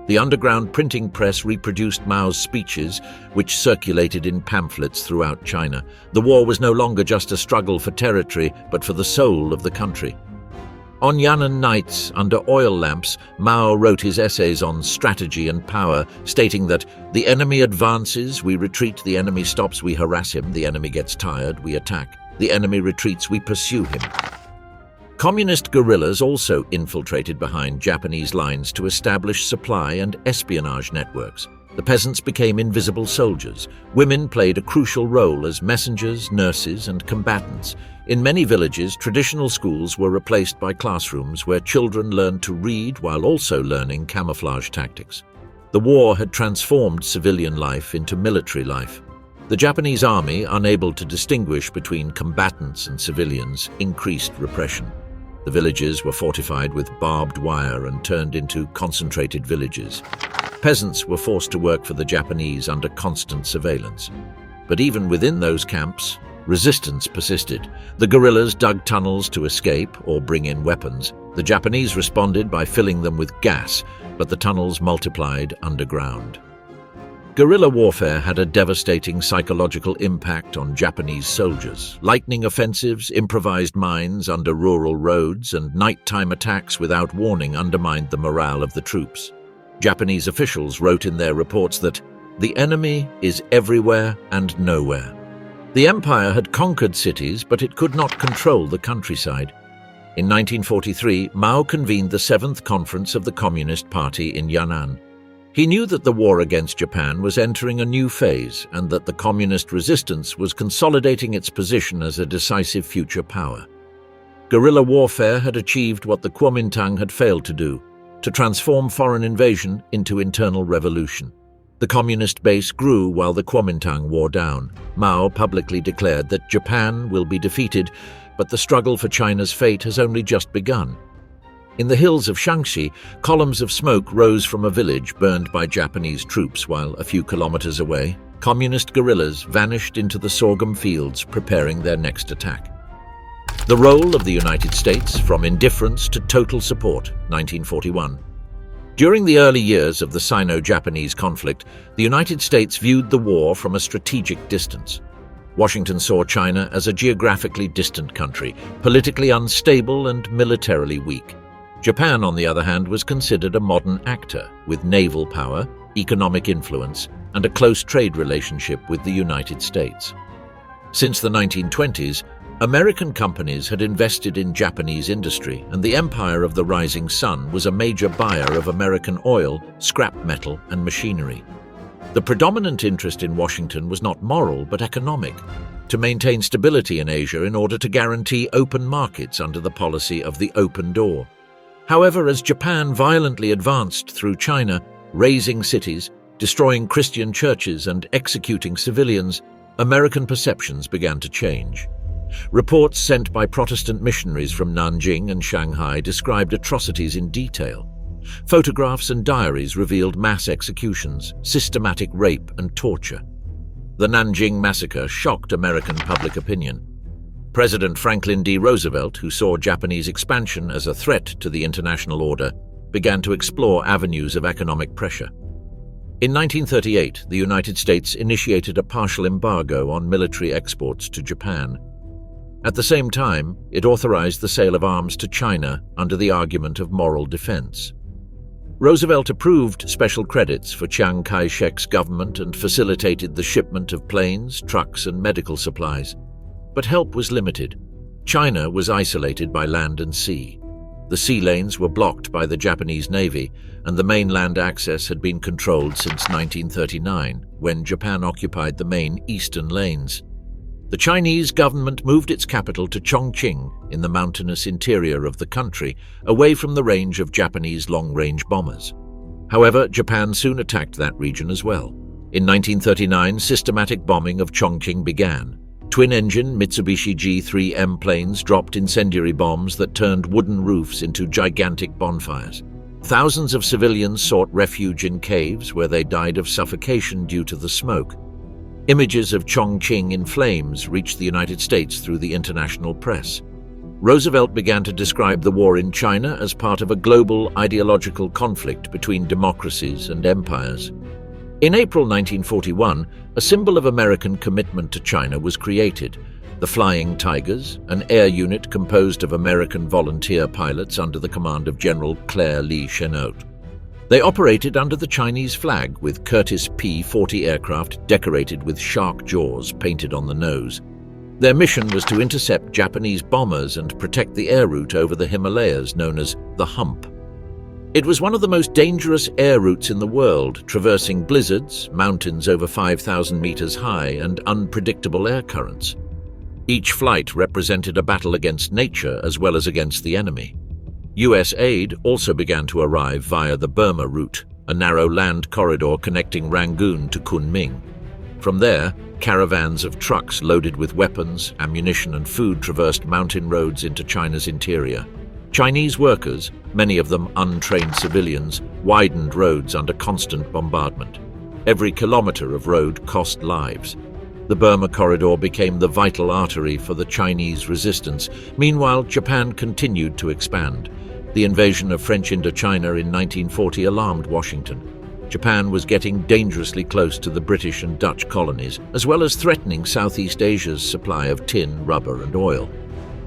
The underground printing press reproduced Mao's speeches, which circulated in pamphlets throughout China. The war was no longer just a struggle for territory, but for the soul of the country. On Yan'an nights, under oil lamps, Mao wrote his essays on strategy and power, stating that the enemy advances, we retreat, the enemy stops, we harass him, the enemy gets tired, we attack, the enemy retreats, we pursue him. Communist guerrillas also infiltrated behind Japanese lines to establish supply and espionage networks. The peasants became invisible soldiers. Women played a crucial role as messengers, nurses, and combatants. In many villages, traditional schools were replaced by classrooms where children learned to read while also learning camouflage tactics. The war had transformed civilian life into military life. The Japanese army, unable to distinguish between combatants and civilians, increased repression. The villages were fortified with barbed wire and turned into concentrated villages. Peasants were forced to work for the Japanese under constant surveillance. But even within those camps, resistance persisted. The guerrillas dug tunnels to escape or bring in weapons. The Japanese responded by filling them with gas, but the tunnels multiplied underground. Guerrilla warfare had a devastating psychological impact on Japanese soldiers. Lightning offensives, improvised mines under rural roads, and nighttime attacks without warning undermined the morale of the troops. Japanese officials wrote in their reports that the enemy is everywhere and nowhere. The empire had conquered cities, but it could not control the countryside. In 1943, Mao convened the 7th Conference of the Communist Party in Yan'an. He knew that the war against Japan was entering a new phase and that the communist resistance was consolidating its position as a decisive future power. Guerrilla warfare had achieved what the Kuomintang had failed to do, to transform foreign invasion into internal revolution. The communist base grew while the Kuomintang wore down. Mao publicly declared that Japan will be defeated, but the struggle for China's fate has only just begun. In the hills of Shaanxi, columns of smoke rose from a village burned by Japanese troops, while a few kilometers away, communist guerrillas vanished into the sorghum fields, preparing their next attack. The role of the United States, from indifference to total support, 1941. During the early years of the Sino-Japanese conflict, the United States viewed the war from a strategic distance. Washington saw China as a geographically distant country, politically unstable and militarily weak. Japan, on the other hand, was considered a modern actor with naval power, economic influence, and a close trade relationship with the United States. Since the 1920s, American companies had invested in Japanese industry, and the Empire of the Rising Sun was a major buyer of American oil, scrap metal, and machinery. The predominant interest in Washington was not moral but economic, to maintain stability in Asia in order to guarantee open markets under the policy of the open door. However, as Japan violently advanced through China, razing cities, destroying Christian churches, and executing civilians, American perceptions began to change. Reports sent by Protestant missionaries from Nanjing and Shanghai described atrocities in detail. Photographs and diaries revealed mass executions, systematic rape, and torture. The Nanjing Massacre shocked American public opinion. President Franklin D. Roosevelt, who saw Japanese expansion as a threat to the international order, began to explore avenues of economic pressure. In 1938, the United States initiated a partial embargo on military exports to Japan. At the same time, it authorized the sale of arms to China under the argument of moral defense. Roosevelt approved special credits for Chiang Kai-shek's government and facilitated the shipment of planes, trucks, and medical supplies. But help was limited. China was isolated by land and sea. The sea lanes were blocked by the Japanese Navy, and the mainland access had been controlled since 1939, when Japan occupied the main eastern lanes. The Chinese government moved its capital to Chongqing in the mountainous interior of the country, away from the range of Japanese long-range bombers. However, Japan soon attacked that region as well. In 1939, systematic bombing of Chongqing began. Twin-engine Mitsubishi G-3M planes dropped incendiary bombs that turned wooden roofs into gigantic bonfires. Thousands of civilians sought refuge in caves where they died of suffocation due to the smoke. Images of Chongqing in flames reached the United States through the international press. Roosevelt began to describe the war in China as part of a global ideological conflict between democracies and empires. In April 1941, a symbol of American commitment to China was created: the Flying Tigers, an air unit composed of American volunteer pilots under the command of General Claire Lee Chennault. They operated under the Chinese flag with Curtiss P-40 aircraft decorated with shark jaws painted on the nose. Their mission was to intercept Japanese bombers and protect the air route over the Himalayas known as the Hump. It was one of the most dangerous air routes in the world, traversing blizzards, mountains over 5,000 meters high, and unpredictable air currents. Each flight represented a battle against nature as well as against the enemy. US aid also began to arrive via the Burma route, a narrow land corridor connecting Rangoon to Kunming. From there, caravans of trucks loaded with weapons, ammunition, and food traversed mountain roads into China's interior. Chinese workers, many of them untrained civilians, widened roads under constant bombardment. Every kilometer of road cost lives. The Burma corridor became the vital artery for the Chinese resistance. Meanwhile, Japan continued to expand. The invasion of French Indochina in 1940 alarmed Washington. Japan was getting dangerously close to the British and Dutch colonies, as well as threatening Southeast Asia's supply of tin, rubber, and oil.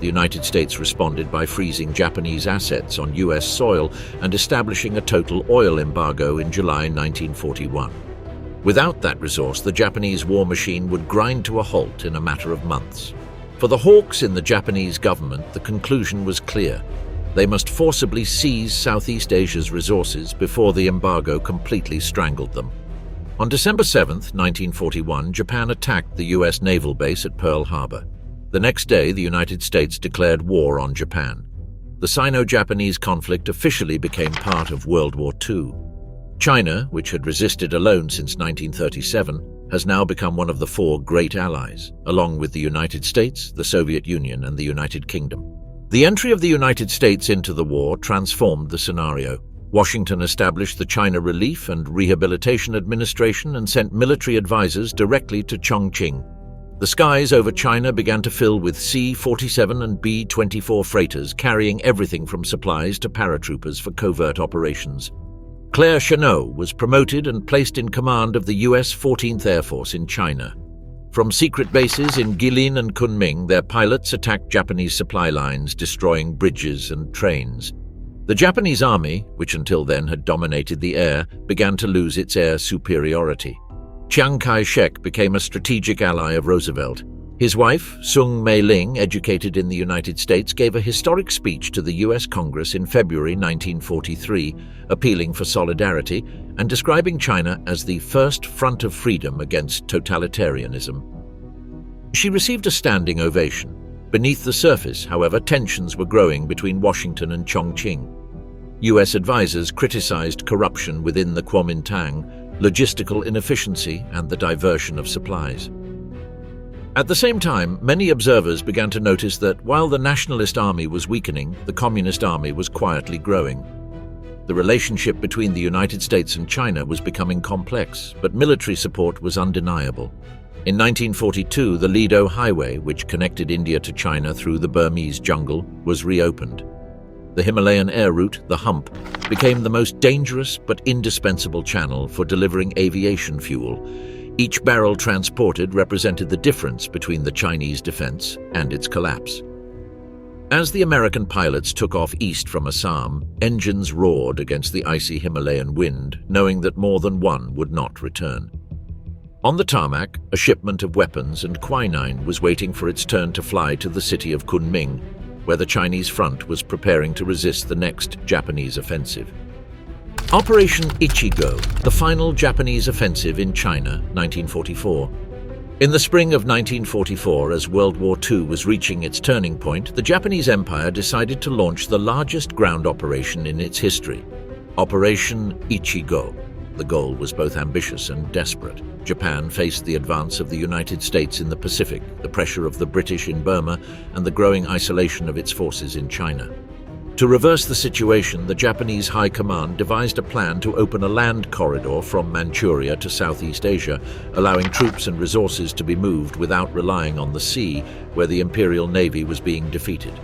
The United States responded by freezing Japanese assets on US soil and establishing a total oil embargo in July 1941. Without that resource, the Japanese war machine would grind to a halt in a matter of months. For the hawks in the Japanese government, the conclusion was clear. They must forcibly seize Southeast Asia's resources before the embargo completely strangled them. On December 7, 1941, Japan attacked the US naval base at Pearl Harbor. The next day, the United States declared war on Japan. The Sino-Japanese conflict officially became part of World War II. China, which had resisted alone since 1937, has now become one of the four great allies, along with the United States, the Soviet Union, and the United Kingdom. The entry of the United States into the war transformed the scenario. Washington established the China Relief and Rehabilitation Administration and sent military advisors directly to Chongqing. The skies over China began to fill with C-47 and B-24 freighters carrying everything from supplies to paratroopers for covert operations. Claire Chennault was promoted and placed in command of the US 14th Air Force in China. From secret bases in Guilin and Kunming, their pilots attacked Japanese supply lines, destroying bridges and trains. The Japanese army, which until then had dominated the air, began to lose its air superiority. Chiang Kai-shek became a strategic ally of Roosevelt. His wife, Sung Mei-ling, educated in the United States, gave a historic speech to the US Congress in February 1943, appealing for solidarity and describing China as the first front of freedom against totalitarianism. She received a standing ovation. Beneath the surface, however, tensions were growing between Washington and Chongqing. US advisors criticized corruption within the Kuomintang, logistical inefficiency, and the diversion of supplies. At the same time, many observers began to notice that while the Nationalist army was weakening, the Communist army was quietly growing. The relationship between the United States and China was becoming complex, but military support was undeniable. In 1942, the Lido Highway, which connected India to China through the Burmese jungle, was reopened. The Himalayan air route, the Hump, became the most dangerous but indispensable channel for delivering aviation fuel. Each barrel transported represented the difference between the Chinese defense and its collapse. As the American pilots took off east from Assam, engines roared against the icy Himalayan wind, knowing that more than one would not return. On the tarmac, a shipment of weapons and quinine was waiting for its turn to fly to the city of Kunming, where the Chinese front was preparing to resist the next Japanese offensive. Operation Ichigo, the final Japanese offensive in China, 1944. In the spring of 1944, as World War II was reaching its turning point, the Japanese Empire decided to launch the largest ground operation in its history, Operation Ichigo. The goal was both ambitious and desperate. Japan faced the advance of the United States in the Pacific, the pressure of the British in Burma, and the growing isolation of its forces in China. To reverse the situation, the Japanese High Command devised a plan to open a land corridor from Manchuria to Southeast Asia, allowing troops and resources to be moved without relying on the sea, where the Imperial Navy was being defeated.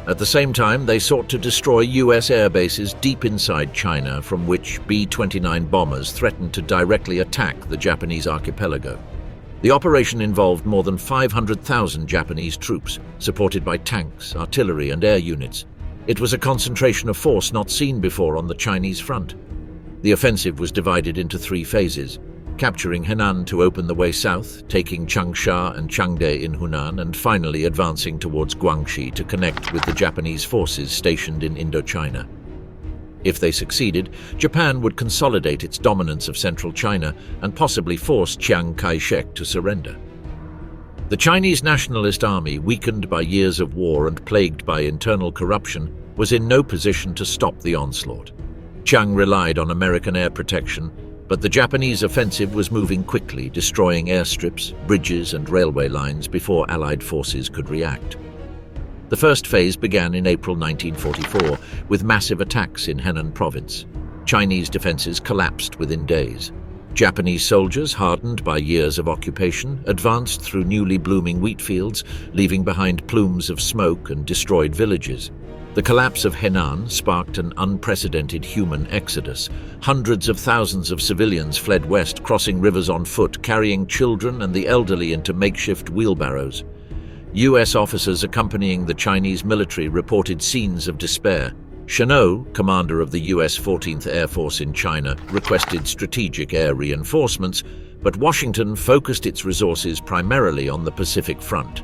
At the same time, they sought to destroy U.S. air bases deep inside China, from which B-29 bombers threatened to directly attack the Japanese archipelago. The operation involved more than 500,000 Japanese troops, supported by tanks, artillery, and air units. It was a concentration of force not seen before on the Chinese front. The offensive was divided into 3 phases, capturing Henan to open the way south, taking Changsha and Changde in Hunan, and finally advancing towards Guangxi to connect with the Japanese forces stationed in Indochina. If they succeeded, Japan would consolidate its dominance of central China and possibly force Chiang Kai-shek to surrender. The Chinese Nationalist army, weakened by years of war and plagued by internal corruption, was in no position to stop the onslaught. Chiang relied on American air protection, but the Japanese offensive was moving quickly, destroying airstrips, bridges, and railway lines before Allied forces could react. The first phase began in April 1944 with massive attacks in Henan province. Chinese defenses collapsed within days. Japanese soldiers, hardened by years of occupation, advanced through newly blooming wheat fields, leaving behind plumes of smoke and destroyed villages. The collapse of Henan sparked an unprecedented human exodus. Hundreds of thousands of civilians fled west, crossing rivers on foot, carrying children and the elderly into makeshift wheelbarrows. U.S. officers accompanying the Chinese military reported scenes of despair. Chennault, commander of the U.S. 14th Air Force in China, requested strategic air reinforcements, but Washington focused its resources primarily on the Pacific Front.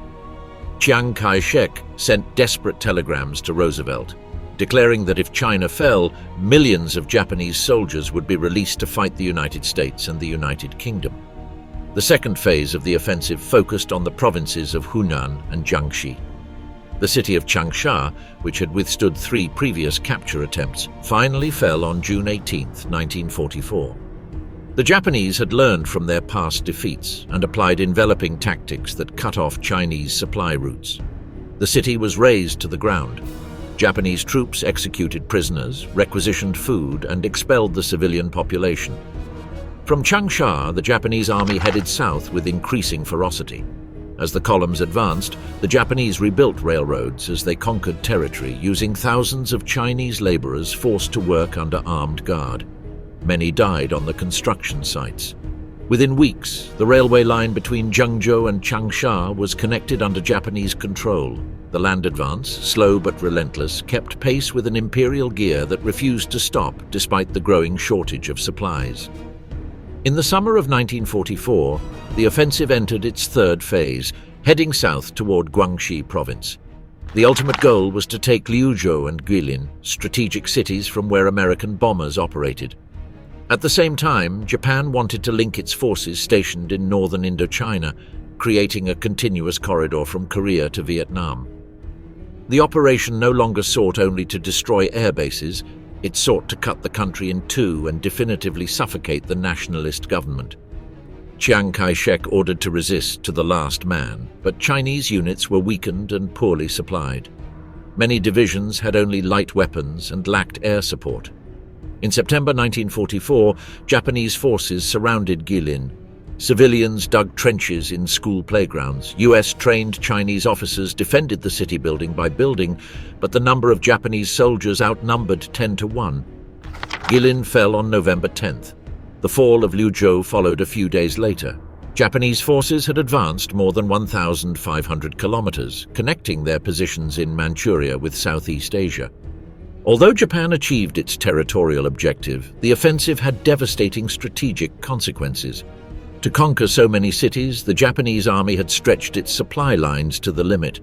Chiang Kai-shek sent desperate telegrams to Roosevelt, declaring that if China fell, millions of Japanese soldiers would be released to fight the United States and the United Kingdom. The second phase of the offensive focused on the provinces of Hunan and Jiangxi. The city of Changsha, which had withstood 3 previous capture attempts, finally fell on June 18, 1944. The Japanese had learned from their past defeats and applied enveloping tactics that cut off Chinese supply routes. The city was razed to the ground. Japanese troops executed prisoners, requisitioned food, and expelled the civilian population. From Changsha, the Japanese army headed south with increasing ferocity. As the columns advanced, the Japanese rebuilt railroads as they conquered territory, using thousands of Chinese laborers forced to work under armed guard. Many died on the construction sites. Within weeks, the railway line between Zhengzhou and Changsha was connected under Japanese control. The land advance, slow but relentless, kept pace with an imperial gear that refused to stop despite the growing shortage of supplies. In the summer of 1944, the offensive entered its 3rd phase, heading south toward Guangxi province. The ultimate goal was to take Liuzhou and Guilin, strategic cities from where American bombers operated. At the same time, Japan wanted to link its forces stationed in northern Indochina, creating a continuous corridor from Korea to Vietnam. The operation no longer sought only to destroy air bases, it sought to cut the country in 2 and definitively suffocate the nationalist government. Chiang Kai-shek ordered to resist to the last man, but Chinese units were weakened and poorly supplied. Many divisions had only light weapons and lacked air support. In September 1944, Japanese forces surrounded Guilin. Civilians dug trenches in school playgrounds. US-trained Chinese officers defended the city building by building, but the number of Japanese soldiers outnumbered 10-1. Guilin fell on November 10th. The fall of Liuzhou followed a few days later. Japanese forces had advanced more than 1,500 kilometers, connecting their positions in Manchuria with Southeast Asia. Although Japan achieved its territorial objective, the offensive had devastating strategic consequences. To conquer so many cities, the Japanese army had stretched its supply lines to the limit.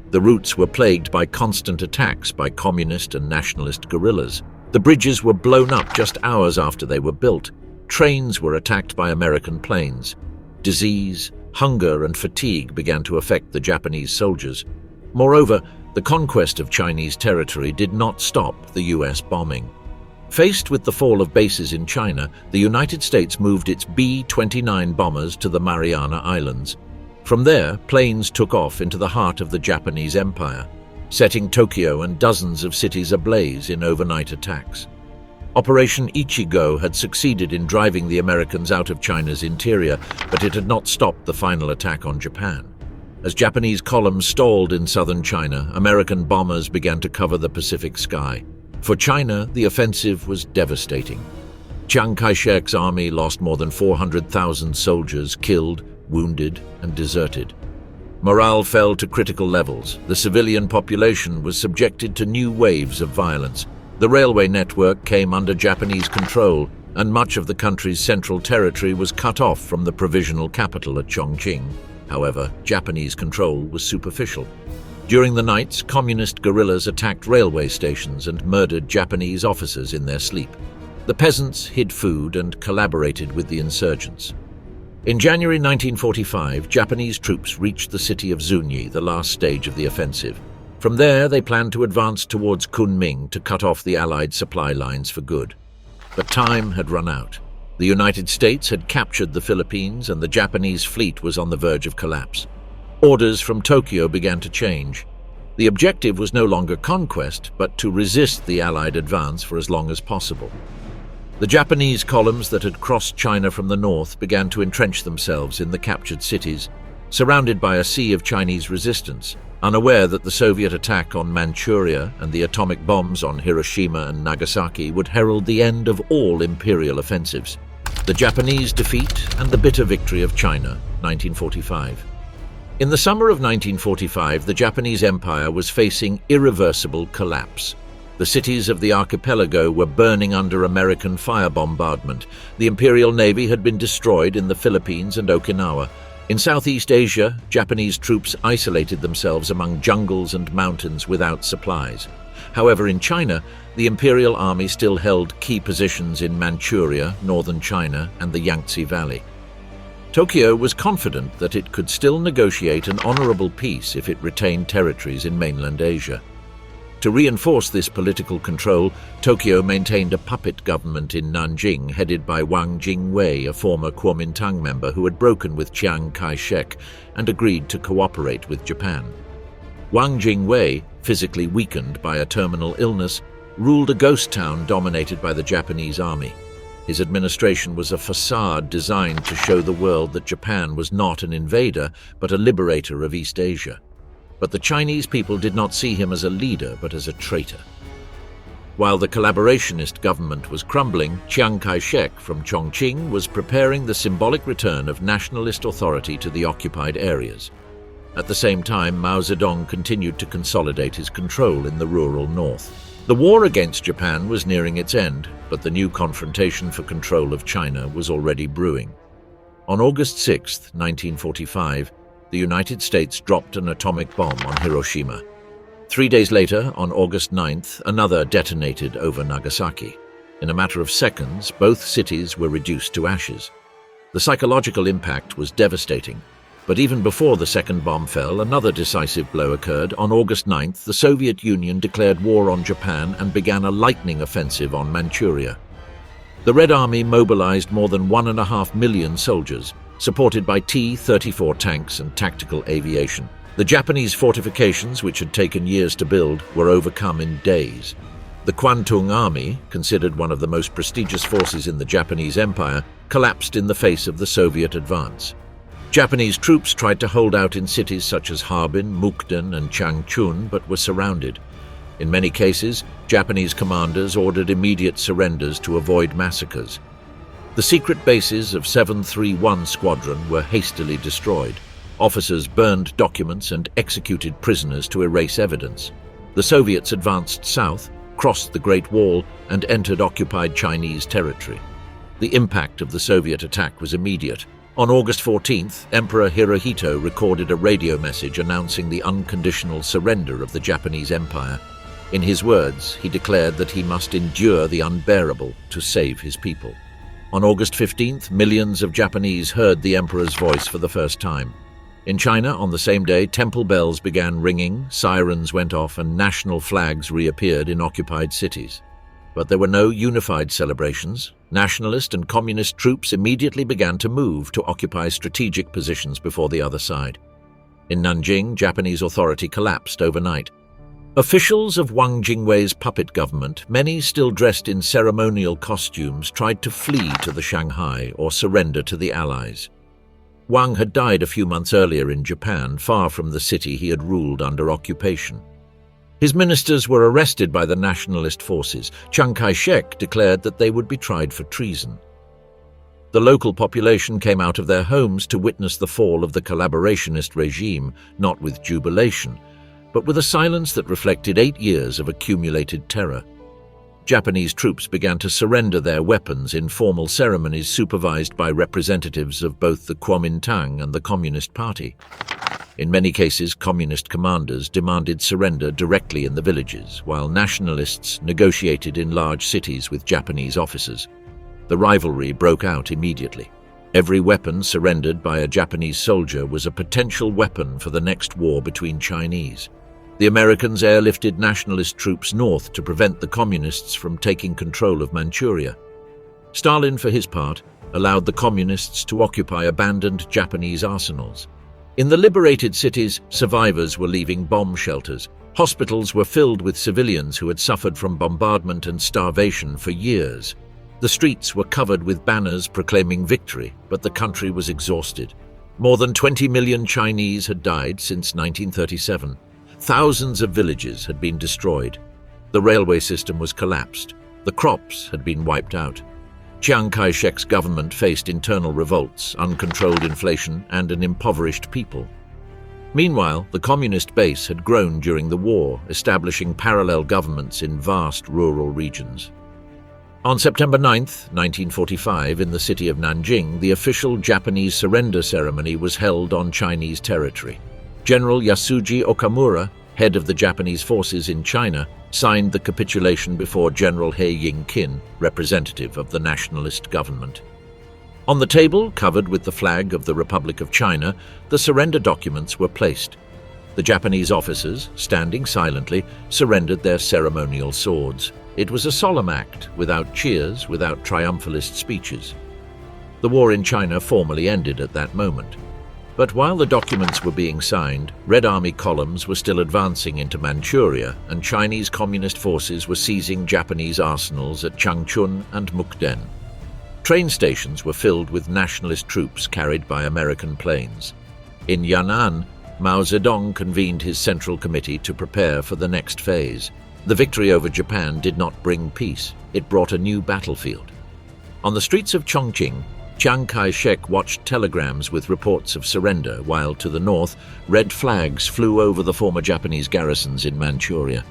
The routes were plagued by constant attacks by communist and nationalist guerrillas. The bridges were blown up just hours after they were built. Trains were attacked by American planes. Disease, hunger, and fatigue began to affect the Japanese soldiers. Moreover, the conquest of Chinese territory did not stop the US bombing. Faced with the fall of bases in China, the United States moved its B-29 bombers to the Mariana Islands. From there, planes took off into the heart of the Japanese Empire, setting Tokyo and dozens of cities ablaze in overnight attacks. Operation Ichigo had succeeded in driving the Americans out of China's interior, but it had not stopped the final attack on Japan. As Japanese columns stalled in southern China, American bombers began to cover the Pacific sky. For China, the offensive was devastating. Chiang Kai-shek's army lost more than 400,000 soldiers killed, wounded, and deserted. Morale fell to critical levels. The civilian population was subjected to new waves of violence. The railway network came under Japanese control, and much of the country's central territory was cut off from the provisional capital at Chongqing. However, Japanese control was superficial. During the nights, communist guerrillas attacked railway stations and murdered Japanese officers in their sleep. The peasants hid food and collaborated with the insurgents. In January 1945, Japanese troops reached the city of Zunyi, the last stage of the offensive. From there, they planned to advance towards Kunming to cut off the Allied supply lines for good. But time had run out. The United States had captured the Philippines, and the Japanese fleet was on the verge of collapse. Orders from Tokyo began to change. The objective was no longer conquest, but to resist the Allied advance for as long as possible. The Japanese columns that had crossed China from the north began to entrench themselves in the captured cities, surrounded by a sea of Chinese resistance, unaware that the Soviet attack on Manchuria and the atomic bombs on Hiroshima and Nagasaki would herald the end of all imperial offensives. The Japanese defeat and the bitter victory of China, 1945. In the summer of 1945, the Japanese Empire was facing irreversible collapse. The cities of the archipelago were burning under American fire bombardment. The Imperial Navy had been destroyed in the Philippines and Okinawa. In Southeast Asia, Japanese troops isolated themselves among jungles and mountains without supplies. However, in China, the Imperial Army still held key positions in Manchuria, northern China, and the Yangtze Valley. Tokyo was confident that it could still negotiate an honorable peace if it retained territories in mainland Asia. To reinforce this political control, Tokyo maintained a puppet government in Nanjing headed by Wang Jingwei, a former Kuomintang member who had broken with Chiang Kai-shek and agreed to cooperate with Japan. Wang Jingwei, physically weakened by a terminal illness, ruled a ghost town dominated by the Japanese army. His administration was a facade designed to show the world that Japan was not an invader, but a liberator of East Asia. But the Chinese people did not see him as a leader, but as a traitor. While the collaborationist government was crumbling, Chiang Kai-shek from Chongqing was preparing the symbolic return of nationalist authority to the occupied areas. At the same time, Mao Zedong continued to consolidate his control in the rural north. The war against Japan was nearing its end, but the new confrontation for control of China was already brewing. On August 6, 1945, the United States dropped an atomic bomb on Hiroshima. 3 days later, on August 9th, another detonated over Nagasaki. In a matter of seconds, both cities were reduced to ashes. The psychological impact was devastating. But even before the second bomb fell, another decisive blow occurred. On August 9th, the Soviet Union declared war on Japan and began a lightning offensive on Manchuria. The Red Army mobilized more than 1.5 million soldiers, supported by T-34 tanks and tactical aviation. The Japanese fortifications, which had taken years to build, were overcome in days. The Kwantung Army, considered one of the most prestigious forces in the Japanese Empire, collapsed in the face of the Soviet advance. Japanese troops tried to hold out in cities such as Harbin, Mukden, and Changchun, but were surrounded. In many cases, Japanese commanders ordered immediate surrenders to avoid massacres. The secret bases of 731 Squadron were hastily destroyed. Officers burned documents and executed prisoners to erase evidence. The Soviets advanced south, crossed the Great Wall, and entered occupied Chinese territory. The impact of the Soviet attack was immediate. On August 14th, Emperor Hirohito recorded a radio message announcing the unconditional surrender of the Japanese Empire. In his words, he declared that he must endure the unbearable to save his people. On August 15th, millions of Japanese heard the emperor's voice for the first time. In China, on the same day, temple bells began ringing, sirens went off, and national flags reappeared in occupied cities. But there were no unified celebrations. Nationalist and communist troops immediately began to move to occupy strategic positions before the other side. In Nanjing, Japanese authority collapsed overnight. Officials of Wang Jingwei's puppet government, many still dressed in ceremonial costumes, tried to flee to the Shanghai or surrender to the Allies. Wang had died a few months earlier in Japan, far from the city he had ruled under occupation. His ministers were arrested by the nationalist forces. Chiang Kai-shek declared that they would be tried for treason. The local population came out of their homes to witness the fall of the collaborationist regime, not with jubilation, but with a silence that reflected 8 years of accumulated terror. Japanese troops began to surrender their weapons in formal ceremonies supervised by representatives of both the Kuomintang and the Communist Party. In many cases, communist commanders demanded surrender directly in the villages, while nationalists negotiated in large cities with Japanese officers. The rivalry broke out immediately. Every weapon surrendered by a Japanese soldier was a potential weapon for the next war between Chinese. The Americans airlifted nationalist troops north to prevent the communists from taking control of Manchuria. Stalin, for his part, allowed the communists to occupy abandoned Japanese arsenals. In the liberated cities, survivors were leaving bomb shelters. Hospitals were filled with civilians who had suffered from bombardment and starvation for years. The streets were covered with banners proclaiming victory, but the country was exhausted. More than 20 million Chinese had died since 1937. Thousands of villages had been destroyed. The railway system was collapsed. The crops had been wiped out. Chiang Kai-shek's government faced internal revolts, uncontrolled inflation, and an impoverished people. Meanwhile, the communist base had grown during the war, establishing parallel governments in vast rural regions. On September 9, 1945, in the city of Nanjing, the official Japanese surrender ceremony was held on Chinese territory. General Yasuji Okamura, head of the Japanese forces in China, signed the capitulation before General He Ying-kin, representative of the nationalist government. On the table, covered with the flag of the Republic of China, the surrender documents were placed. The Japanese officers, standing silently, surrendered their ceremonial swords. It was a solemn act, without cheers, without triumphalist speeches. The war in China formally ended at that moment. But while the documents were being signed, Red Army columns were still advancing into Manchuria, and Chinese communist forces were seizing Japanese arsenals at Changchun and Mukden. Train stations were filled with nationalist troops carried by American planes. In Yan'an, Mao Zedong convened his Central Committee to prepare for the next phase. The victory over Japan did not bring peace, it brought a new battlefield. On the streets of Chongqing, Chiang Kai-shek watched telegrams with reports of surrender, while to the north, red flags flew over the former Japanese garrisons in Manchuria.